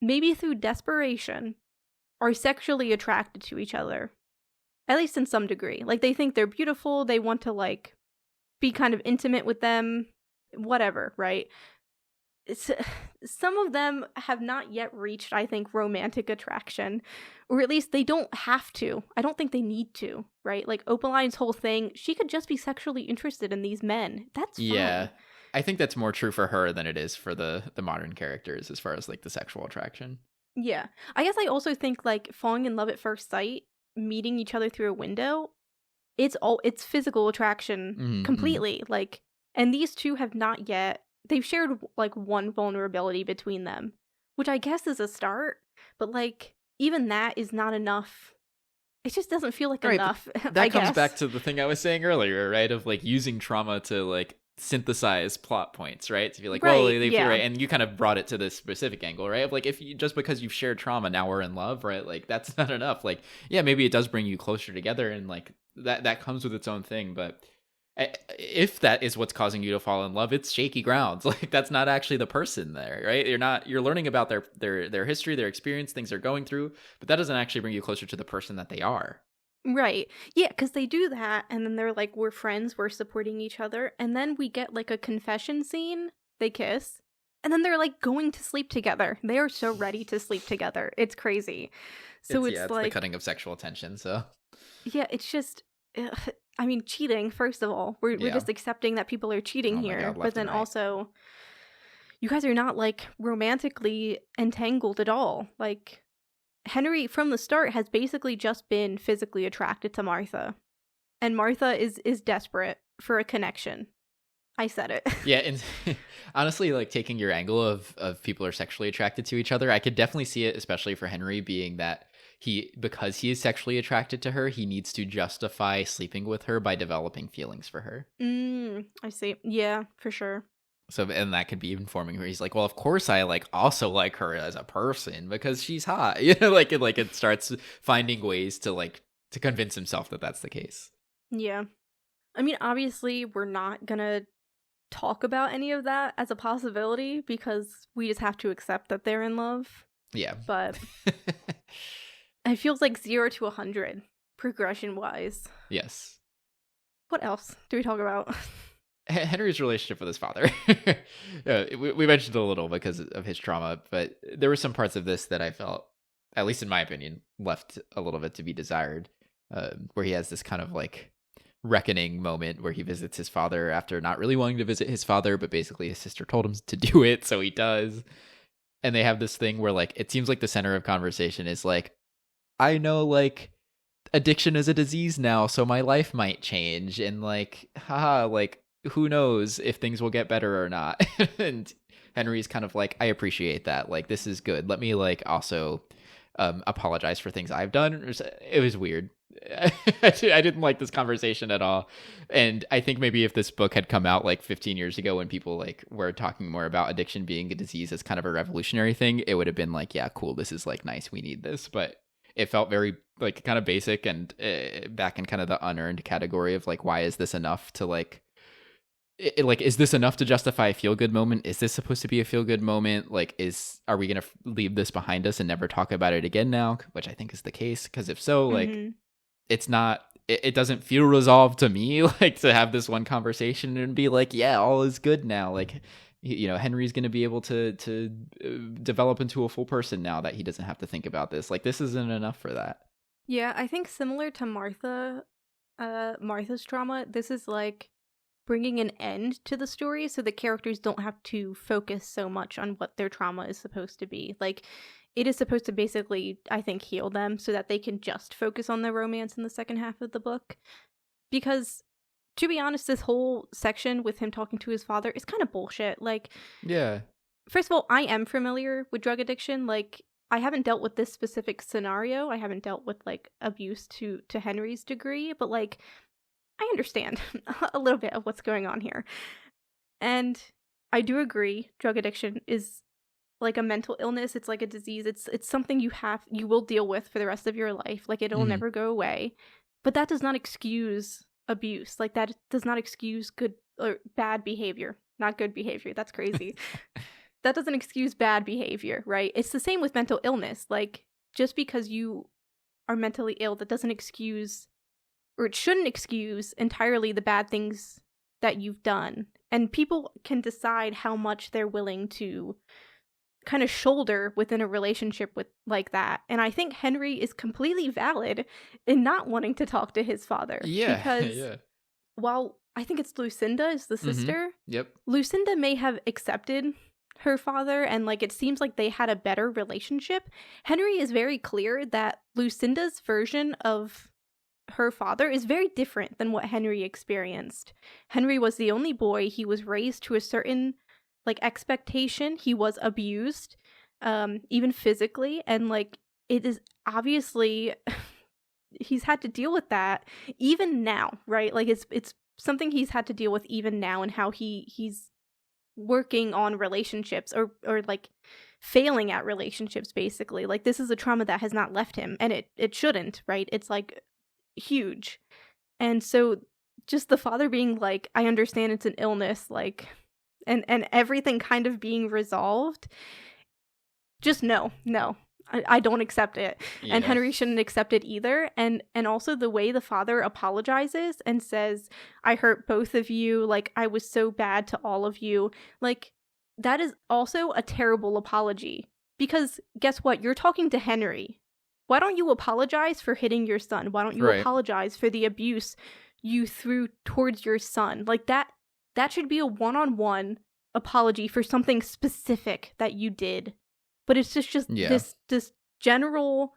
maybe through desperation, are sexually attracted to each other. At least in some degree. Like, they think they're beautiful, they want to, like, be kind of intimate with them, whatever, right? Some of them have not yet reached, I think, romantic attraction, or at least they don't have to. I don't think they need to, right? Like, Opaline's whole thing, she could just be sexually interested in these men. That's fine. Yeah, I think that's more true for her than it is for the modern characters as far as, like, the sexual attraction. Yeah. I guess I also think, like, falling in love at first sight, meeting each other through a window, it's physical attraction completely. Like, and these two have not yet. They've shared, like, one vulnerability between them, which I guess is a start, but, like, even that is not enough. It just doesn't feel like enough. That comes back to the thing I was saying earlier, right? Of, like, using trauma to, like, synthesize plot points, right? To be like, well, they feel right. And you kind of brought it to this specific angle, right? Of, like, if you, just because you've shared trauma, now we're in love, right? Like, that's not enough. Like, yeah, maybe it does bring you closer together, and, like, that comes with its own thing, but if that is what's causing you to fall in love, it's shaky grounds. Like, that's not actually the person there, right? You're learning about their history, their experience, things they're going through, but that doesn't actually bring you closer to the person that they are. Right. Yeah, because they do that, and then they're like, we're friends, we're supporting each other, and then we get, like, a confession scene, they kiss, and then they're, like, going to sleep together. They are so ready to sleep together. It's crazy. So it's like, the cutting of sexual tension, so. Yeah, it's just, I mean, cheating, first of all. We're just accepting that people are cheating here, but then also, you guys are not, like, romantically entangled at all. Like, Henry from the start has basically just been physically attracted to Martha. And Martha is desperate for a connection. I said it. Yeah, and honestly, like taking your angle of people are sexually attracted to each other, I could definitely see it, especially for Henry, being that because he is sexually attracted to her, he needs to justify sleeping with her by developing feelings for her. I see. Yeah, for sure. So, and that could be informing where he's like, well, of course I like also like her as a person because she's hot. You know, like it starts finding ways to convince himself that that's the case. Yeah. I mean, obviously we're not gonna talk about any of that as a possibility because we just have to accept that they're in love. Yeah. But it feels like 0 to 100 progression wise. Yes. What else do we talk about? Henry's relationship with his father. We mentioned a little because of his trauma, but there were some parts of this that I felt, at least in my opinion, left a little bit to be desired, where he has this kind of like reckoning moment where he visits his father after not really wanting to visit his father, but basically his sister told him to do it, so he does. And they have this thing where like it seems like the center of conversation is like, I know like addiction is a disease now, so my life might change, and like haha, like who knows if things will get better or not. And Henry's kind of like, I appreciate that, like this is good, let me like also apologize for things I've done. It was weird. I didn't like this conversation at all. And I think maybe if this book had come out like 15 years ago when people like were talking more about addiction being a disease as kind of a revolutionary thing, it would have been like, yeah, cool, this is like nice, we need this. But it felt very like kind of basic and back in kind of the unearned category of like, why is this enough to like is this enough to justify a feel-good moment? Is this supposed to be a feel-good moment? Like, are we going to leave this behind us and never talk about it again now? Which I think is the case. Because if so, like, it's not, it doesn't feel resolved to me, like, to have this one conversation and be like, yeah, all is good now. Like, you know, Henry's going to be able to develop into a full person now that he doesn't have to think about this. Like, this isn't enough for that. Yeah, I think similar to Martha's trauma, this is like bringing an end to the story so the characters don't have to focus so much on what their trauma is supposed to be. Like, it is supposed to basically, I think, heal them so that they can just focus on their romance in the second half of the book. Because, to be honest, this whole section with him talking to his father is kind of bullshit. Like, yeah. First of all, I am familiar with drug addiction. Like, I haven't dealt with this specific scenario. I haven't dealt with, like, abuse to Henry's degree. But, like, I understand a little bit of what's going on here. And I do agree, drug addiction is like a mental illness. It's like a disease. It's something you will deal with for the rest of your life. Like, it'll never go away. But that does not excuse abuse. Like, that does not excuse good or bad behavior. Not good behavior. That's crazy. That doesn't excuse bad behavior, right? It's the same with mental illness. Like, just because you are mentally ill, that doesn't excuse, or it shouldn't excuse entirely the bad things that you've done. And people can decide how much they're willing to kind of shoulder within a relationship with like that. And I think Henry is completely valid in not wanting to talk to his father. Yeah. Because while I think it's Lucinda is the sister. Yep. Lucinda may have accepted her father and like it seems like they had a better relationship. Henry is very clear that Lucinda's version of her father is very different than what Henry experienced. Henry was the only boy. He was raised to a certain like expectation. He was abused, even physically, and like it is obviously he's had to deal with that even now, right? Like it's something he's had to deal with even now, and how he's working on relationships or like failing at relationships basically. Like, this is a trauma that has not left him, and it shouldn't, right? It's like huge. And so just the father being like, I understand it's an illness, like, and everything kind of being resolved, just no, I don't accept it. Yeah. And Henry shouldn't accept it either. And also the way the father apologizes and says, I hurt both of you, like, I was so bad to all of you, like, that is also a terrible apology. Because guess what? You're talking to Henry. Why don't you apologize for hitting your son? Why don't you apologize for the abuse you threw towards your son? Like, that should be a one-on-one apology for something specific that you did. But it's just this general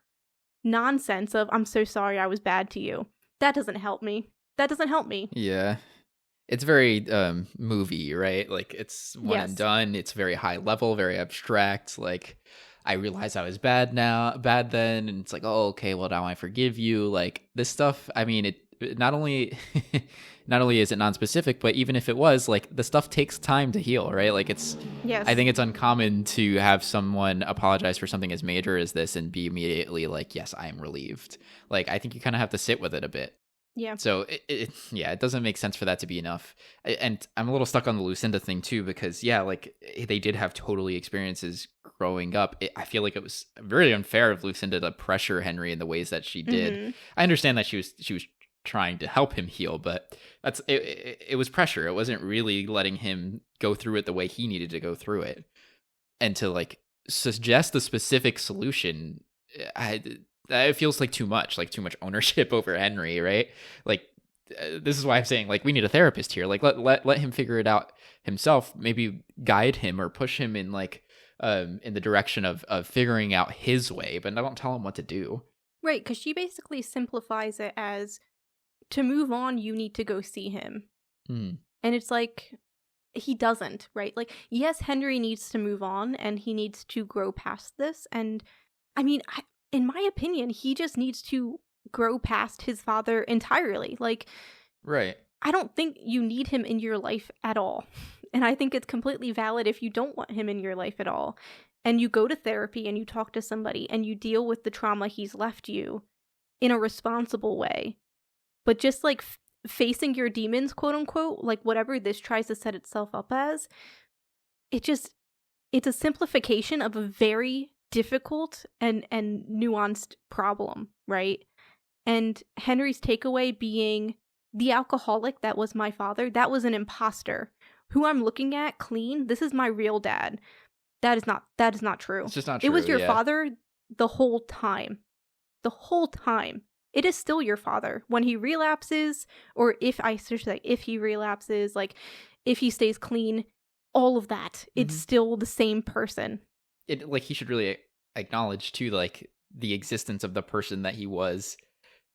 nonsense of, I'm so sorry I was bad to you. That doesn't help me. That doesn't help me. Yeah. It's very movie, right? Like, it's one and done. It's very high level, very abstract. Like, I realize I was bad then, and it's like, oh, okay, well, now I forgive you. Like, this stuff, I mean, it not only not only is it non-specific, but even if it was, like, the stuff takes time to heal, right? Like, I think it's uncommon to have someone apologize for something as major as this and be immediately like, yes, I am relieved. Like, I think you kind of have to sit with it a bit. Yeah. So it doesn't make sense for that to be enough. And I'm a little stuck on the Lucinda thing too, because like, they did have totally experiences growing up. I feel like it was very unfair of Lucinda to pressure Henry in the ways that she did. Mm-hmm. I understand that she was trying to help him heal, but it was pressure. It wasn't really letting him go through it the way he needed to go through it. And to like suggest a specific solution, it feels like too much ownership over Henry, right? Like, this is why I'm saying, like, we need a therapist here. Like, let him figure it out himself. Maybe guide him or push him in like in the direction of figuring out his way, but don't tell him what to do. Right, because she basically simplifies it as, to move on, you need to go see him. Mm. And it's like, he doesn't, right? Like, yes, Henry needs to move on and he needs to grow past this. And I mean, in my opinion, he just needs to grow past his father entirely. Like, right. I don't think you need him in your life at all. And I think it's completely valid if you don't want him in your life at all. And you go to therapy and you talk to somebody and you deal with the trauma he's left you in a responsible way. But just like facing your demons, quote unquote, like whatever this tries to set itself up as, it's a simplification of a very difficult and nuanced problem, right? And Henry's takeaway being, the alcoholic that was my father, that was an imposter. Who I'm looking at clean, this is my real dad. That is not true. It's just not true. It was your father the whole time. The whole time. It is still your father. When he relapses, or if he relapses, like, if he stays clean, all of that, it's still the same person. Like, he should really acknowledge too, like, the existence of the person that he was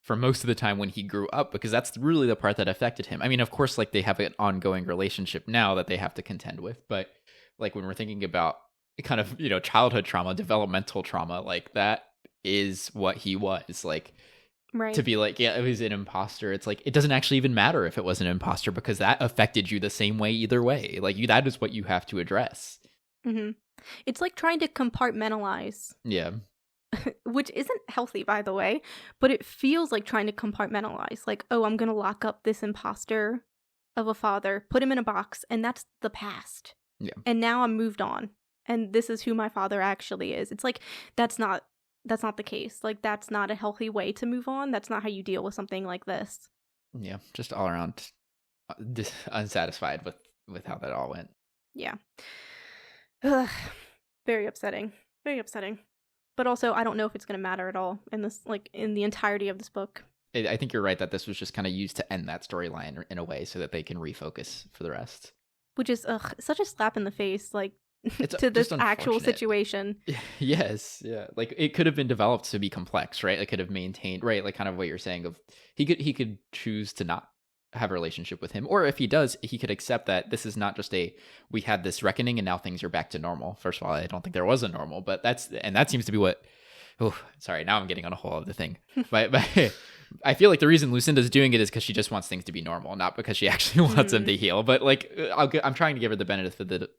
for most of the time when he grew up, because that's really the part that affected him. I mean, of course, like, they have an ongoing relationship now that they have to contend with, but like, when we're thinking about kind of, childhood trauma, developmental trauma, like, that is what he was. Like, right. To be like, yeah, it was an imposter. It's like, it doesn't actually even matter if it was an imposter, because that affected you the same way either way. Like, that is what you have to address. Mm-hmm. It's like trying to compartmentalize. Yeah. Which isn't healthy, by the way, but it feels like trying to compartmentalize. Like, oh, I'm going to lock up this imposter of a father, put him in a box, and that's the past. Yeah. And now I'm moved on. And this is who my father actually is. It's like, that's not the case. Like, that's not a healthy way to move on. That's not how you deal with something like this. Yeah, just all around unsatisfied with how that all went. Yeah. Ugh. Very upsetting. Very upsetting. But also, I don't know if it's going to matter at all in this, like, in the entirety of this book. I think you're right that this was just kind of used to end that storyline in a way so that they can refocus for the rest. Which is such a slap in the face, like, to this actual situation. Yes, yeah. Like, it could have been developed to be complex, right? It could have maintained, right? Like, kind of what you're saying of he could choose to not have a relationship with him, or if he does, he could accept that this is not just we had this reckoning and now things are back to normal. First of all, I don't think there was a normal, but that seems to be what. Oh, sorry. Now I'm getting on a whole other thing. But I feel like the reason Lucinda's doing it is because she just wants things to be normal, not because she actually wants them to heal. But like, I'm trying to give her the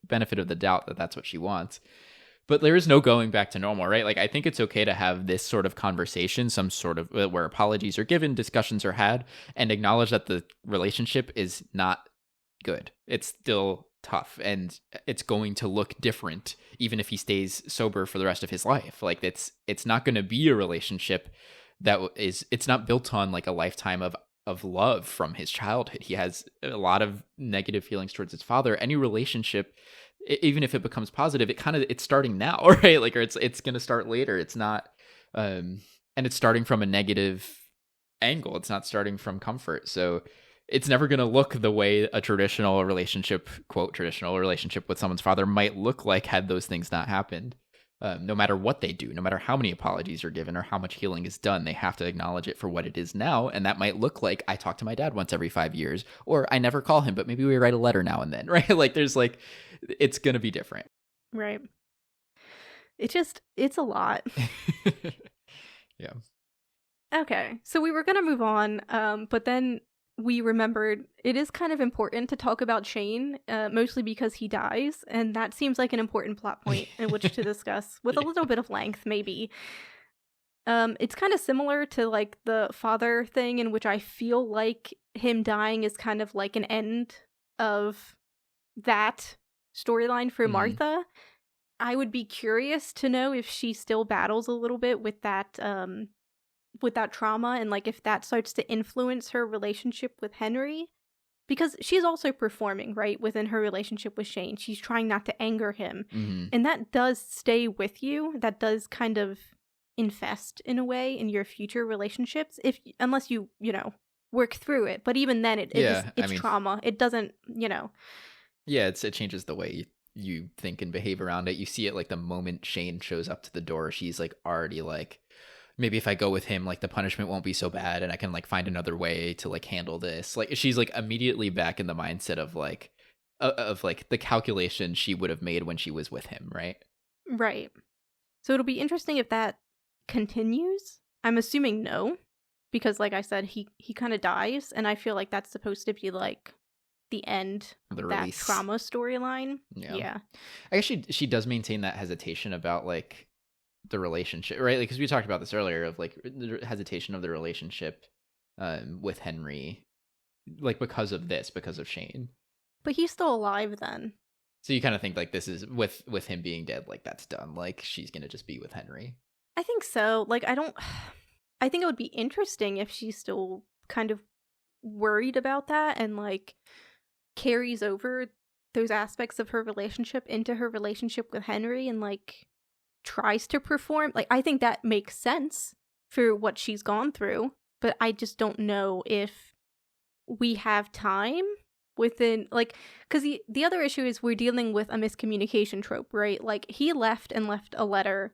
benefit of the doubt that that's what she wants. But there is no going back to normal, right? Like, I think it's okay to have this sort of conversation, some sort of where apologies are given, discussions are had, and acknowledge that the relationship is not good. It's still tough, and it's going to look different even if he stays sober for the rest of his life. Like, it's not going to be a relationship it's not built on like a lifetime of love from his childhood. He has a lot of negative feelings towards his father. Any relationship, even if it becomes positive, it's starting now, right? Like, or it's going to start later. It's not, and it's starting from a negative angle. It's not starting from comfort. So it's never going to look the way a traditional relationship, quote, traditional relationship with someone's father might look like had those things not happened. no matter what they do, no matter how many apologies are given or how much healing is done, they have to acknowledge it for what it is now. And that might look like I talk to my dad once every 5 years, or I never call him, but maybe we write a letter now and then, right? Like there's like, it's going to be different. Right. It's a lot. Yeah. Okay. So we were going to move on, but then we remembered it is kind of important to talk about Shane, mostly because he dies, and that seems like an important plot point in which to discuss with a little bit of length, maybe. It's kind of similar to like the father thing, in which I feel like him dying is kind of like an end of that storyline for Martha. I would be curious to know if she still battles a little bit with that trauma, and like if that starts to influence her relationship with Henry, because she's also performing, right, within her relationship with Shane. She's trying not to anger him, and that does stay with you. That does kind of infest in a way in your future relationships, unless you work through it. But even then, it's trauma. It doesn't, Yeah, it changes the way you think and behave around it. You see it like the moment Shane shows up to the door, she's like already like, maybe if I go with him, like the punishment won't be so bad and I can like find another way to like handle this. Like she's like immediately back in the mindset of like the calculation she would have made when she was with him, right? Right. So it'll be interesting if that continues. I'm assuming no, because like I said, he kind of dies, and I feel like that's supposed to be like the end of that trauma storyline. Yeah. I guess she does maintain that hesitation about like the relationship, right? Like, because we talked about this earlier of like the hesitation of the relationship with Henry, like because of Shane. But he's still alive then. So you kind of think like this is with him being dead, like that's done. Like she's gonna just be with Henry. I think so. Like I think it would be interesting if she's still kind of worried about that and like carries over those aspects of her relationship into her relationship with Henry and like tries to perform. Like I think that makes sense for what she's gone through, but I just don't know if we have time within, like, because the other issue is we're dealing with a miscommunication trope, right? Like he left a letter.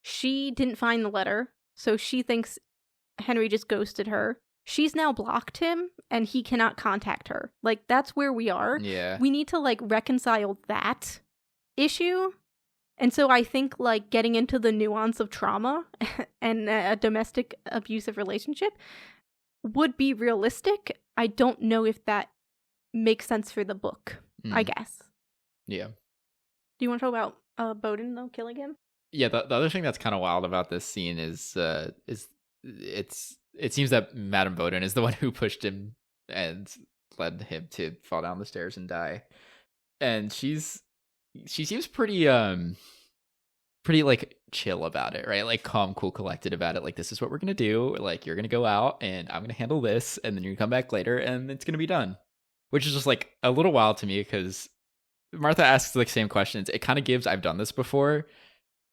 She didn't find the letter, so she thinks Henry just ghosted her. She's now blocked him, and he cannot contact her. Like, that's where we are. Yeah. We need to, like, reconcile that issue. And so I think, like, getting into the nuance of trauma and a domestic abusive relationship would be realistic. I don't know if that makes sense for the book, I guess. Yeah. Do you want to talk about Bowden, though, killing him? Yeah, the other thing that's kind of wild about this scene is it seems that Madame Bowden is the one who pushed him and led him to fall down the stairs and die. And she seems pretty like chill about it, right? Like calm, cool, collected about it. Like, this is what we're gonna do. Like, you're gonna go out and I'm gonna handle this, and then you're gonna come back later and it's gonna be done. Which is just like a little wild to me because Martha asks the same questions. It kind of gives I've done this before.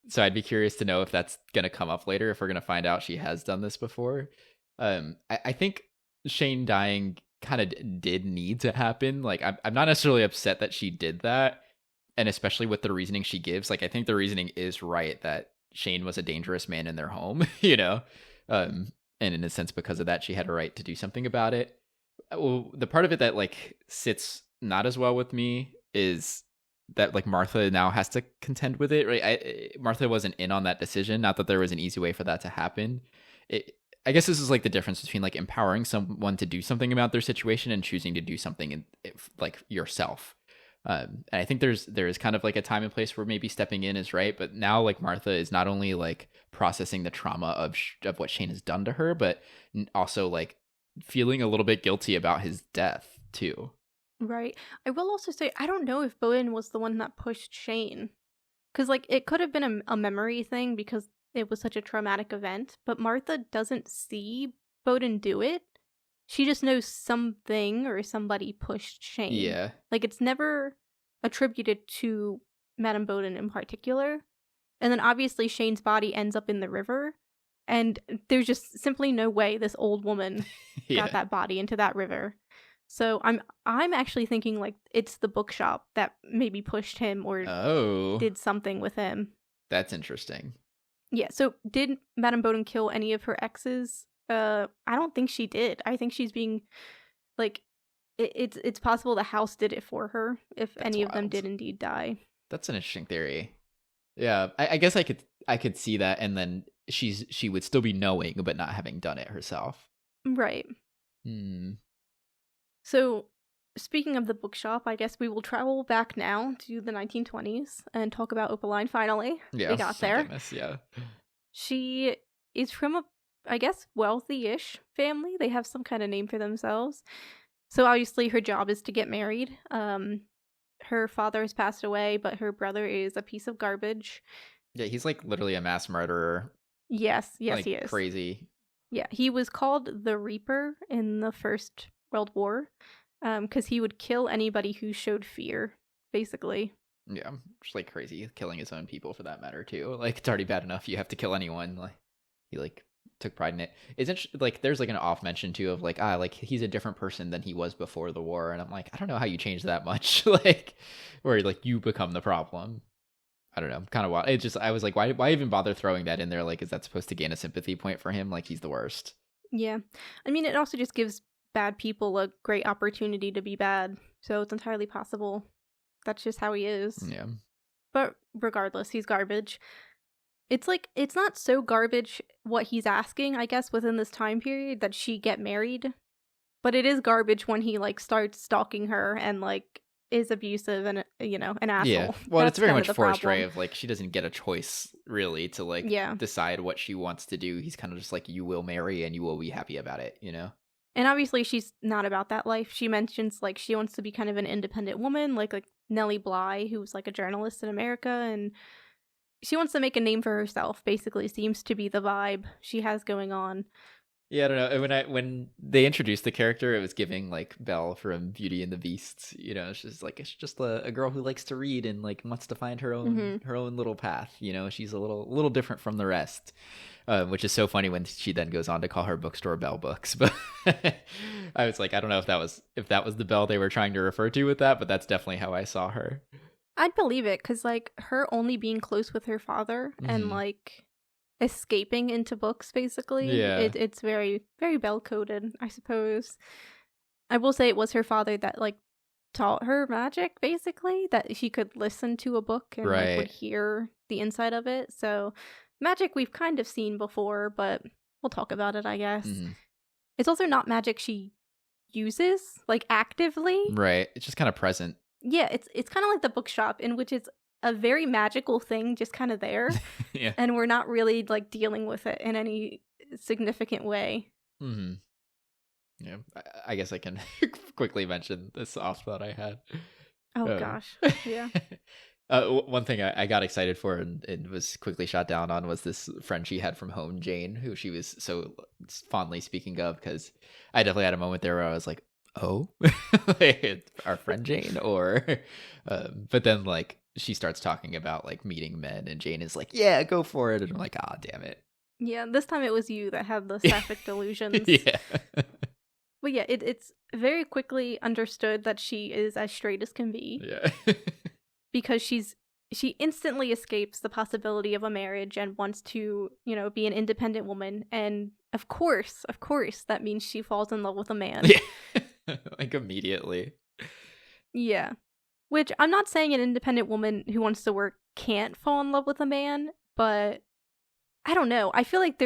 So I'd be curious to know if that's going to come up later, if we're going to find out she has done this before. I think Shane dying kind of did need to happen. Like, I'm not necessarily upset that she did that. And especially with the reasoning she gives, like, I think the reasoning is right that Shane was a dangerous man in their home, and in a sense, because of that, she had a right to do something about it. Well, the part of it that like sits not as well with me is that like Martha now has to contend with it, right? Martha wasn't in on that decision. Not that there was an easy way for that to happen. I guess this is like the difference between like empowering someone to do something about their situation and choosing to do something like yourself. And I think there is kind of like a time and place where maybe stepping in is right. But now like Martha is not only like processing the trauma of what Shane has done to her, but also like feeling a little bit guilty about his death too. Right. I will also say, I don't know if Bowden was the one that pushed Shane. Because, like, it could have been a memory thing because it was such a traumatic event. But Martha doesn't see Bowden do it. She just knows something or somebody pushed Shane. Yeah. Like, it's never attributed to Madame Bowden in particular. And then, obviously, Shane's body ends up in the river. And there's just simply no way this old woman got that body into that river. So I'm actually thinking like it's the bookshop that maybe pushed him or did something with him. That's interesting. Yeah, so did Madame Bowden kill any of her exes? I don't think she did. I think she's being, like, it's possible the house did it for her if That's any of them wild. did indeed die. That's an interesting theory. Yeah, I guess I could see that, and then she would still be knowing but not having done it herself. Right. Hmm. So, speaking of the bookshop, I guess we will travel back now to the 1920s and talk about Opaline finally. Yeah, We got there. famous, yeah. She is from a, I guess, wealthy-ish family. They have some kind of name for themselves. So obviously her job is to get married. Her father has passed away, but her brother is a piece of garbage. Yeah, he's like literally a mass murderer. Yes, Like, he is. crazy. Yeah, he was called the Reaper in the First World War, because he would kill anybody who showed fear, basically. Yeah, just like crazy, killing his own people for that matter too. Like, it's already bad enough you have to kill anyone. Like, he like took pride in it. It's like there's like an off mention too of like like he's a different person than he was before the war, and I'm like, I don't know how you change that much. Like, where like you become the problem. I don't know, kind of wild. It just, I was like, why even bother throwing that in there? Like, is that supposed to gain a sympathy point for him? Like, he's the worst. Yeah, I mean, it also just gives bad people a great opportunity to be bad, so it's entirely possible that's just how he is. Yeah. But regardless, he's garbage. It's like, it's not so garbage what he's asking, I guess, within this time period that she get married. But it is garbage when he, like, starts stalking her and, like, is abusive and, an asshole. Yeah. Well, That's it's very kind much of the forced, problem. right? Of like, she doesn't get a choice really to like decide what she wants to do. He's kind of just like, you will marry and you will be happy about it, you know? And obviously she's not about that life. She mentions, like, she wants to be kind of an independent woman, like Nellie Bly, who's, like, a journalist in America, and she wants to make a name for herself, basically, seems to be the vibe she has going on. Yeah, I don't know. When they introduced the character, it was giving like Belle from Beauty and the Beast. You know, it's just a girl who likes to read and like wants to find her own little path. You know, she's a little different from the rest, which is so funny when she then goes on to call her bookstore Belle Books. But I was like, I don't know if that was the Belle they were trying to refer to with that, but that's definitely how I saw her. I'd believe it, because, like, her only being close with her father and, like, escaping into books, basically. Yeah. It's very, very Belle-coded, I suppose. I will say it was her father that, like, taught her magic, basically, that she could listen to a book and like, would hear the inside of it. So, magic we've kind of seen before, but we'll talk about it, I guess. It's also not magic she uses, like, actively. Right. It's just kind of present. Yeah, it's kind of like the bookshop, in which it's a very magical thing just kind of there. Yeah. And we're not really, like, dealing with it in any significant way. Yeah, I guess I can quickly mention this off thought I had. Oh, gosh. Yeah. One thing I got excited for and was quickly shot down on was this friend she had from home, Jane, who she was so fondly speaking of, because I definitely had a moment there where I was like, oh, our friend Jane, or but then like she starts talking about like meeting men and Jane is like, yeah, go for it, and I'm like, ah, damn it. Yeah, this time it was you that had the sapphic delusions. Yeah. But yeah, it's very quickly understood that she is as straight as can be. Yeah. Because she instantly escapes the possibility of a marriage and wants to, be an independent woman, and of course that means she falls in love with a man. Yeah. Like immediately. Yeah. Which, I'm not saying an independent woman who wants to work can't fall in love with a man, but I don't know. I feel like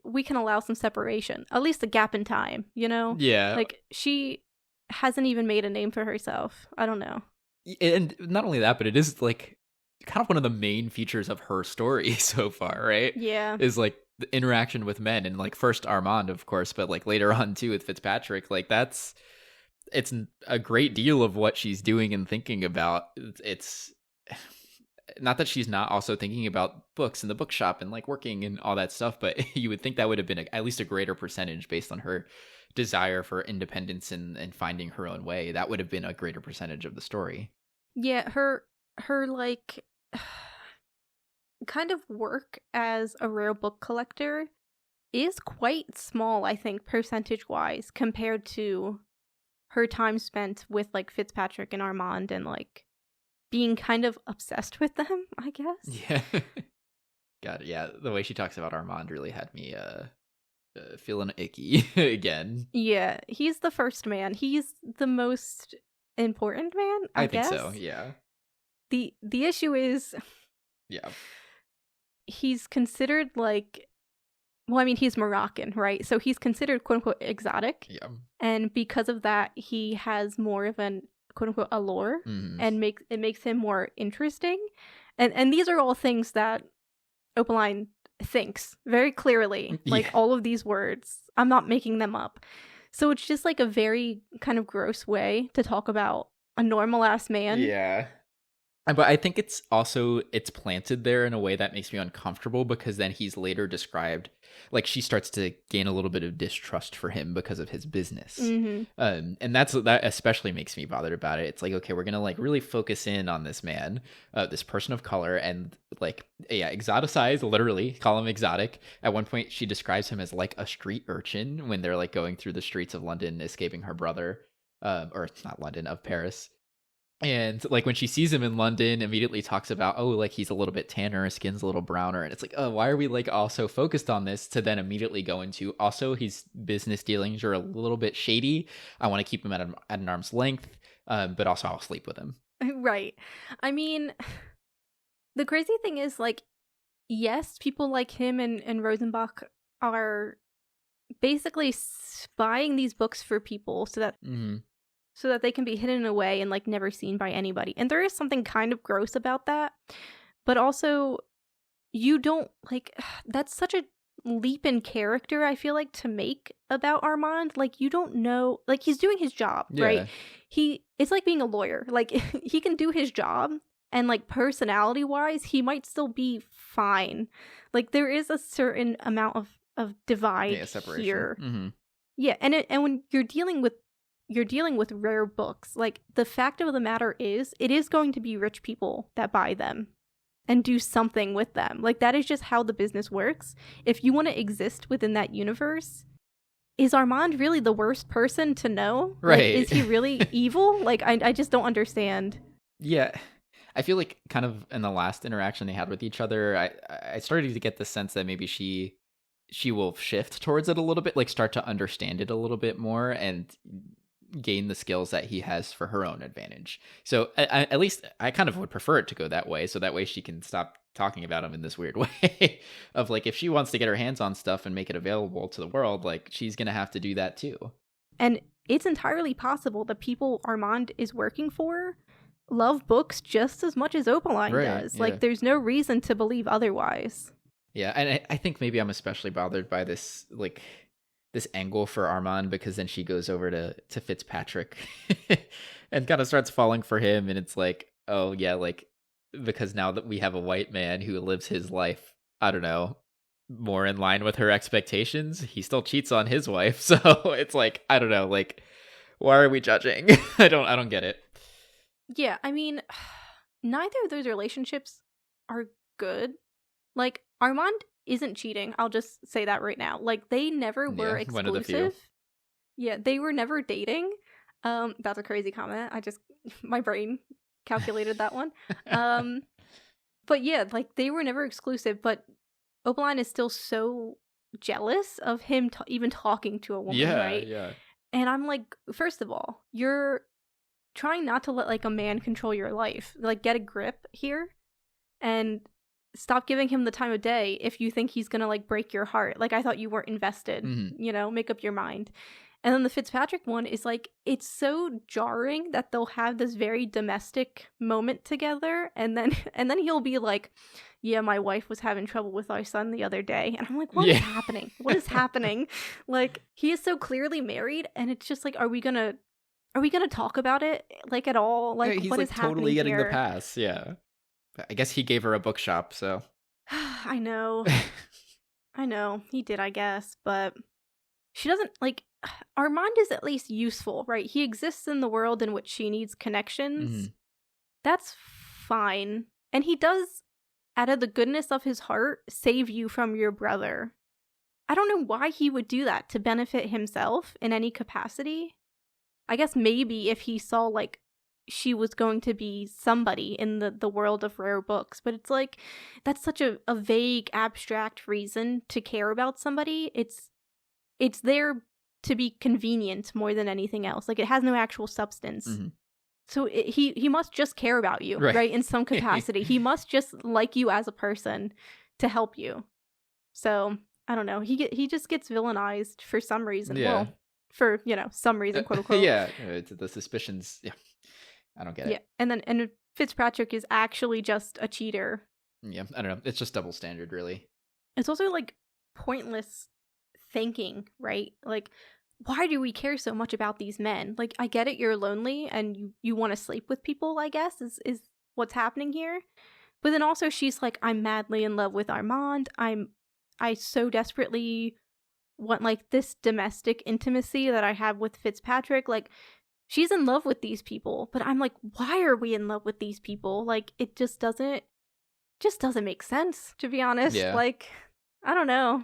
we can allow some separation, at least a gap in time, Yeah. Like, she hasn't even made a name for herself. I don't know. And not only that, but it is like kind of one of the main features of her story so far, right? Yeah. Is like the interaction with men, and like first Armand, of course, but like later on too with Fitzpatrick. Like it's a great deal of what she's doing and thinking about. It's not that she's not also thinking about books and the bookshop and like working and all that stuff, but you would think that would have been at least a greater percentage based on her desire for independence and finding her own way. That would have been a greater percentage of the story. Yeah, her like kind of work as a rare book collector is quite small, I think, percentage wise, compared to her time spent with like Fitzpatrick and Armand and like being kind of obsessed with them, I guess. Yeah. God, yeah, the way she talks about Armand really had me feeling icky again. Yeah, he's the first man. He's the most important man, I think guess. so, yeah. The issue is Yeah. he's considered like, well, I mean, he's Moroccan, right? So he's considered quote unquote exotic. Yeah. And because of that, he has more of an quote unquote allure, and it makes him more interesting. And these are all things that Opaline thinks very clearly. Like all of these words, I'm not making them up. So it's just like a very kind of gross way to talk about a normal ass man. Yeah. But I think it's planted there in a way that makes me uncomfortable, because then he's later described, like, she starts to gain a little bit of distrust for him because of his business. And that especially makes me bothered about it. It's like, okay, we're gonna like really focus in on this man, this person of color, and like, yeah, exoticize, literally call him exotic. At one point she describes him as like a street urchin when they're like going through the streets of London escaping her brother, or it's not London, of Paris. And like when she sees him in London, immediately talks about, oh, like he's a little bit tanner, his skin's a little browner. And it's like, oh, why are we like also focused on this, to then immediately go into also his business dealings are a little bit shady. I want to keep him at an arm's length, but also I'll sleep with him. Right. I mean, the crazy thing is, like, yes, people like him and Rosenbach are basically buying these books for people so that they can be hidden away and like never seen by anybody. And there is something kind of gross about that. But also, you don't like, that's such a leap in character, I feel like, to make about Armand. Like, you don't know, like, he's doing his job, right? It's like being a lawyer. Like, he can do his job, and like personality wise, he might still be fine. Like, there is a certain amount of divide separation here. Yeah, and when you're dealing with rare books, like, the fact of the matter is, it is going to be rich people that buy them and do something with them. Like, that is just how the business works. If you want to exist within that universe, is Armand really the worst person to know? Right. Like, is he really evil? Like, I just don't understand. Yeah. I feel like kind of in the last interaction they had with each other, I started to get the sense that maybe she will shift towards it a little bit, like start to understand it a little bit more and gain the skills that he has for her own advantage. So at least I kind of would prefer it to go that way, so that way she can stop talking about him in this weird way of like, if she wants to get her hands on stuff and make it available to the world, like, she's gonna have to do that too. And it's entirely possible the people Armand is working for love books just as much as Opaline does. Yeah. Like, there's no reason to believe otherwise. Yeah, and I think maybe I'm especially bothered by this, like, this angle for Armand, because then she goes over to Fitzpatrick and kind of starts falling for him, and it's like, oh yeah, like, because now that we have a white man who lives his life, I don't know, more in line with her expectations, he still cheats on his wife. So it's like, I don't know, like, why are we judging? I don't get it. Yeah, I mean, neither of those relationships are good. Like, Armand isn't cheating. I'll just say that right now. Like, they never were exclusive. One of the few. Yeah, they were never dating. That's a crazy comment. My brain calculated that one. But yeah, like, they were never exclusive, but Opaline is still so jealous of him even talking to a woman, right? Yeah. And I'm like, first of all, you're trying not to let like a man control your life. Like, get a grip here and stop giving him the time of day if you think he's gonna like break your heart. Like, I thought you weren't invested. Make up your mind. And then the Fitzpatrick one is like, it's so jarring that they'll have this very domestic moment together, and then he'll be like, yeah, my wife was having trouble with our son the other day. And I'm like, what is happening? What is happening? Like, he is so clearly married, and it's just like, are we gonna talk about it, like, at all? Like, he's what like is happening totally getting here? the pass. Yeah, I guess he gave her a bookshop, so I know he did, I guess, but she doesn't, like, Armand is at least useful, right? He exists in the world in which she needs connections. That's fine. And he does, out of the goodness of his heart, save you from your brother. I don't know why he would do that to benefit himself in any capacity. I guess maybe if he saw, like, she was going to be somebody in the world of rare books. But it's like, that's such a vague, abstract reason to care about somebody. It's there to be convenient more than anything else. Like, it has no actual substance. Mm-hmm. So he must just care about you, right? In some capacity. He must just like you as a person to help you. So, I don't know. He just gets villainized for some reason. Yeah. Well, for, some reason, quote unquote. Yeah, it's the suspicions. Yeah, I don't get it. Yeah, and Fitzpatrick is actually just a cheater. Yeah, I don't know. It's just double standard, really. It's also, like, pointless thinking, right? Like, why do we care so much about these men? Like, I get it, you're lonely and you want to sleep with people, I guess, is what's happening here. But then also she's like, I'm madly in love with Armand. I so desperately want, like, this domestic intimacy that I have with Fitzpatrick. Like, she's in love with these people, but I'm like, why are we in love with these people? Like, it just doesn't make sense, to be honest. Yeah. Like, I don't know.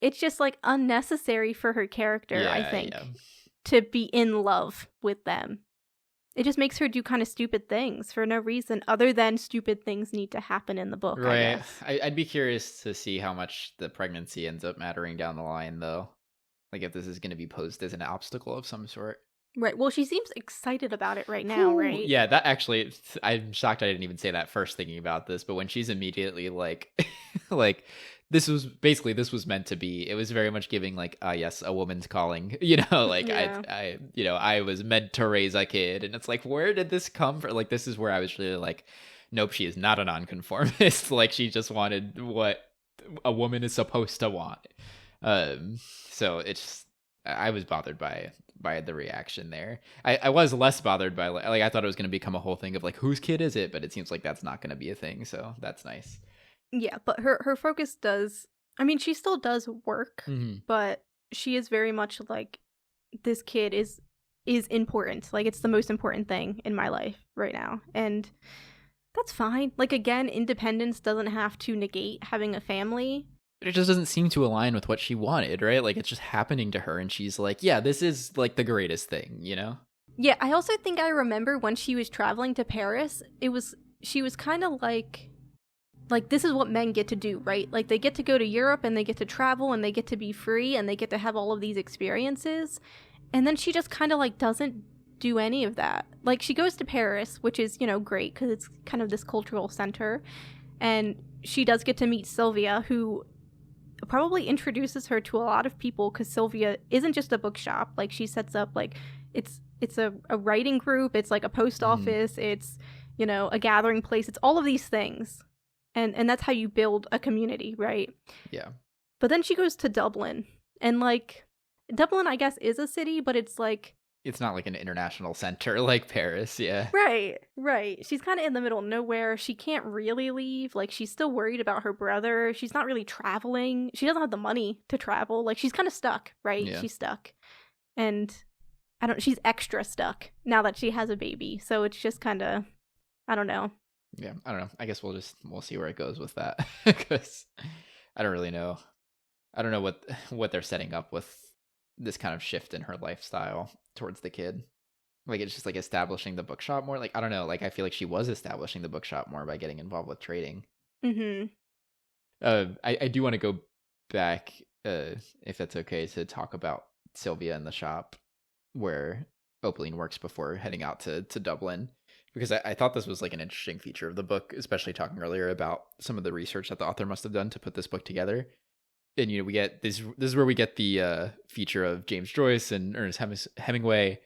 It's just, like, unnecessary for her character, I think, to be in love with them. It just makes her do kind of stupid things for no reason other than stupid things need to happen in the book, Right. I guess. I'd be curious to see how much the pregnancy ends up mattering down the line, though. Like, if this is going to be posed as an obstacle of some sort. Right. Well, she seems excited about it right now, right? Yeah, that actually, I'm shocked I didn't even say that first thinking about this, but when she's immediately like, this was meant to be, it was very much giving like, yes, a woman's calling, like Yeah. I was meant to raise a kid. And it's like, where did this come from? Like, this is where I was really like, nope, she is not a nonconformist. Like, she just wanted what a woman is supposed to want. So it's, I was bothered by the reaction there. I was less bothered by like I thought it was going to become a whole thing of like, whose kid is it? But it seems like that's not going to be a thing. So that's nice. Yeah, but her focus does, I mean, she still does work, but she is very much like, this kid is important. Like, it's the most important thing in my life right now. And that's fine. Like, again, independence doesn't have to negate having a family. But it just doesn't seem to align with what she wanted, right? Like, it's just happening to her and she's like, yeah, this is like the greatest thing, Yeah, I also think I remember when she was traveling to Paris, she was kind of like, this is what men get to do, right? Like, they get to go to Europe and they get to travel and they get to be free and they get to have all of these experiences. And then she just kind of like doesn't do any of that. Like, she goes to Paris, which is, great because it's kind of this cultural center. And she does get to meet Sylvia, who probably introduces her to a lot of people, because Sylvia isn't just a bookshop. Like, she sets up like, it's a writing group, it's like a post office, it's, a gathering place, it's all of these things. And that's how you build a community, right? Yeah. But then she goes to Dublin, and like, Dublin, I guess, is a city, but it's like, it's not like an international center like Paris, yeah. Right. She's kind of in the middle of nowhere. She can't really leave. Like, she's still worried about her brother. She's not really traveling. She doesn't have the money to travel. Like, she's kind of stuck, right? Yeah. She's stuck. And she's extra stuck now that she has a baby. So it's just kind of, I don't know. Yeah, I don't know. I guess we'll see where it goes with that, because I don't really know. I don't know what they're setting up with this kind of shift in her lifestyle towards the kid. Like, it's just like establishing the bookshop more. Like, I don't know. Like, I feel like she was establishing the bookshop more by getting involved with trading. I do want to go back, if that's okay, to talk about Sylvia in the shop where Opaline works before heading out to Dublin. Because I thought this was like an interesting feature of the book, especially talking earlier about some of the research that the author must have done to put this book together. And, we get this is where we get the feature of James Joyce and Ernest Hemingway.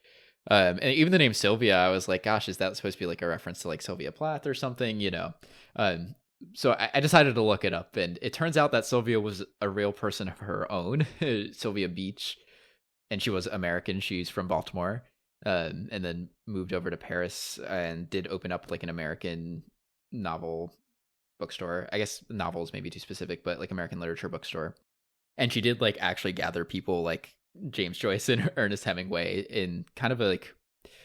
And even the name Sylvia, I was like, gosh, is that supposed to be like a reference to like Sylvia Plath or something, So I decided to look it up, and it turns out that Sylvia was a real person of her own, Sylvia Beach, and she was American. She's from Baltimore. And then moved over to Paris and did open up like an American novel bookstore. I guess novels may be too specific, but like American literature bookstore. And she did like actually gather people like James Joyce and Ernest Hemingway in kind of a like,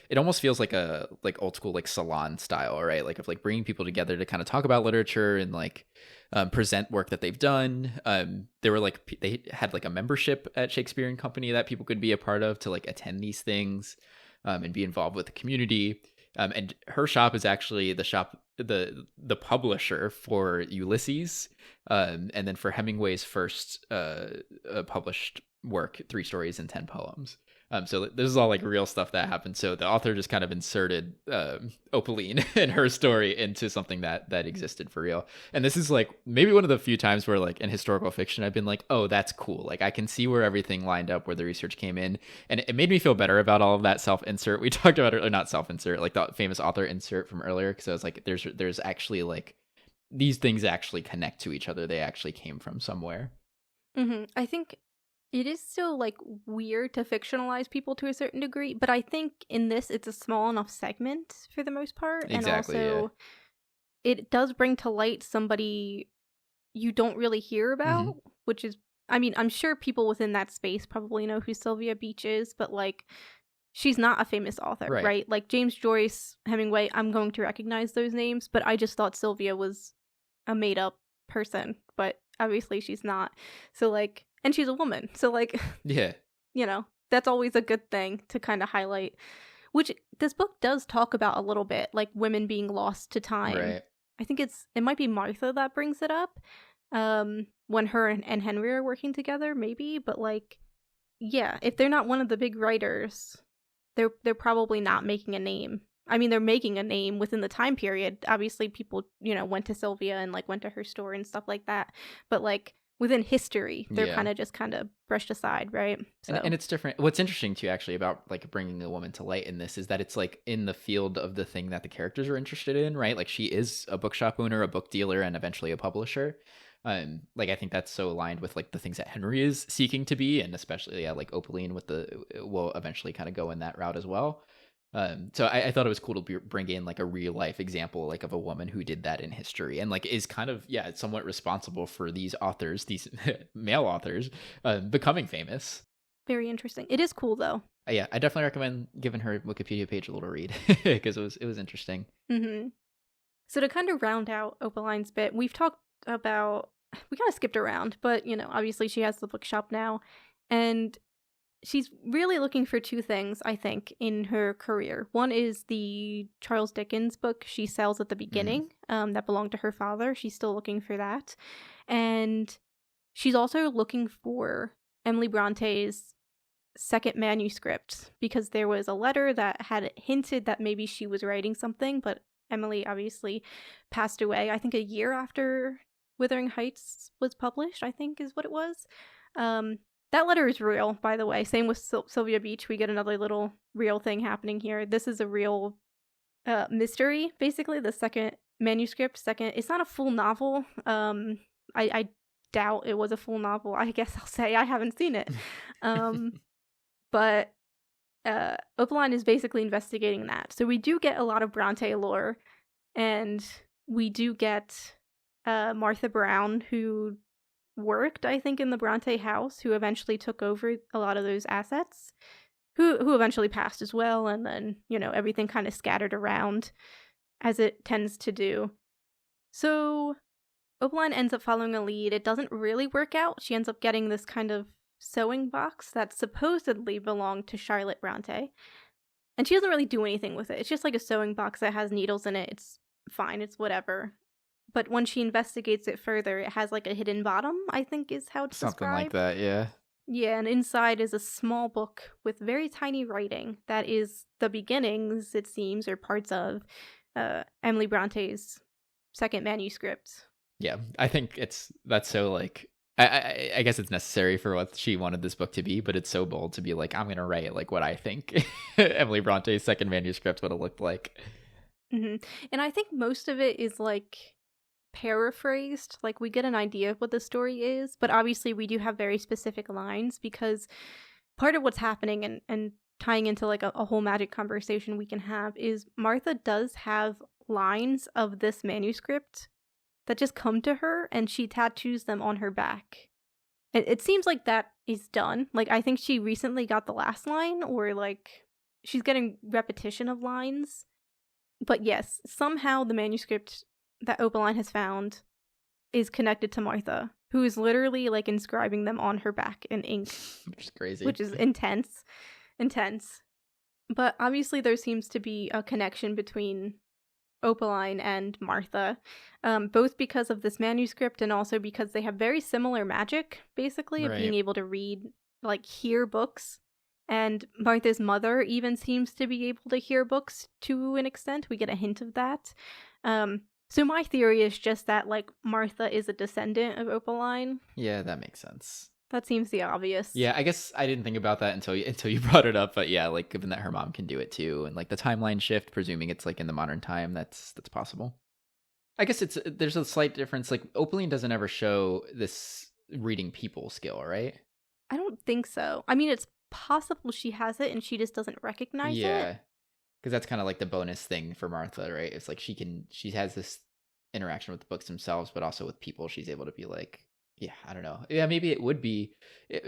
it almost feels like a like old school like salon style, right? Like of like bringing people together to kind of talk about literature and like present work that they've done. They had like a membership at Shakespeare & Company that people could be a part of to like attend these things. And be involved with the community. And her shop is actually the publisher for Ulysses, and then for Hemingway's first published work, 3 stories and 10 poems. So this is all like real stuff that happened. So the author just kind of inserted Opaline and her story into something that existed for real. And this is like maybe one of the few times where like in historical fiction I've been like, oh, that's cool. Like I can see where everything lined up, where the research came in, and it made me feel better about all of that self-insert we talked about, or not self-insert, like the famous author insert from earlier. Because I was like, there's actually like these things actually connect to each other. They actually came from somewhere. I think it is still like weird to fictionalize people to a certain degree, but I think in this it's a small enough segment for the most part. Exactly, and also it does bring to light somebody you don't really hear about, which is, I mean, I'm sure people within that space probably know who Sylvia Beach is, but like she's not a famous author, right? Like James Joyce, Hemingway, I'm going to recognize those names, but I just thought Sylvia was a made up person, but obviously she's not. So like, and she's a woman, so like, yeah, you know, that's always a good thing to kind of highlight, which this book does talk about a little bit, like women being lost to time. Right. I think it might be Martha that brings it up when her and Henry are working together, maybe, but like, yeah, if they're not one of the big writers, they're probably not making a name. I mean, they're making a name within the time period. Obviously, people, you know, went to Sylvia and like went to her store and stuff like that. But like within history, they're kind of brushed aside, right? So. And it's different. What's interesting too, actually, about like bringing a woman to light in this is that it's like in the field of the thing that the characters are interested in, right? Like she is a bookshop owner, a book dealer, and eventually a publisher. Like I think that's so aligned with like the things that Henry is seeking to be, and especially like Opaline will eventually kind of go in that route as well. So I thought it was cool to bring in like a real life example, like of a woman who did that in history and like is kind of somewhat responsible for these authors, these male authors, becoming famous. Very interesting. It is cool though. Yeah, I definitely recommend giving her Wikipedia page a little read because it was interesting. So to kind of round out Opaline's bit, we kind of skipped around, but you know, obviously she has the bookshop now, and she's really looking for 2 things, I think, in her career. One is the Charles Dickens book she sells at the beginning, that belonged to her father. She's still looking for that. And she's also looking for Emily Bronte's second manuscript, because there was a letter that had hinted that maybe she was writing something, but Emily obviously passed away, I think a year after Wuthering Heights was published, I think is what it was. That letter is real, by the way. Same with Sylvia Beach. We get another little real thing happening here. This is a real mystery, basically. The second manuscript. It's not a full novel. I doubt it was a full novel. I guess I'll say I haven't seen it. But Opaline is basically investigating that. So we do get a lot of Bronte lore. And we do get Martha Brown, who worked, I think, in the Bronte house, who eventually took over a lot of those assets, who eventually passed as well, and then, you know, everything kind of scattered around, as it tends to do. So Opaline ends up following a lead. It doesn't really work out. She ends up getting this kind of sewing box that supposedly belonged to Charlotte Bronte, and she doesn't really do anything with it. It's just like a sewing box that has needles in it. It's fine, it's whatever. But when she investigates it further, it has like a hidden bottom, I think is how it's something described. like that, yeah. Yeah, and inside is a small book with very tiny writing that is the beginnings, it seems, or parts of Emily Bronte's second manuscript. Yeah, I think that's so like, I guess it's necessary for what she wanted this book to be, but it's so bold to be like, I'm gonna write like what I think Emily Bronte's second manuscript would have looked like. And I think most of it is like paraphrased, like we get an idea of what the story is, but obviously we do have very specific lines, because part of what's happening and tying into like a whole magic conversation we can have is Martha does have lines of this manuscript that just come to her, and she tattoos them on her back. It seems like that is done. Like I think she recently got the last line, or like she's getting repetition of lines. But yes, somehow the manuscript that Opaline has found is connected to Martha, who is literally like inscribing them on her back in ink. Which is crazy. Which is intense. But obviously there seems to be a connection between Opaline and Martha, both because of this manuscript and also because they have very similar magic, basically, of being Right. able to read, like, hear books. And Martha's mother even seems to be able to hear books to an extent. We get a hint of that. So my theory is just that, like, Martha is a descendant of Opaline. Yeah, that makes sense. That seems the obvious. Yeah, I guess I didn't think about that until you brought it up, but yeah, like given that her mom can do it too, and like the timeline shift, presuming it's like in the modern time, that's possible. I guess there's a slight difference. Like Opaline doesn't ever show this reading people skill, right? I don't think so. I mean, it's possible she has it and she just doesn't recognize Yeah, it. because that's kind of like the bonus thing for Martha, right? It's like she has this interaction with the books themselves, but also with people. She's able to be like, yeah, I don't know. Yeah, maybe it would be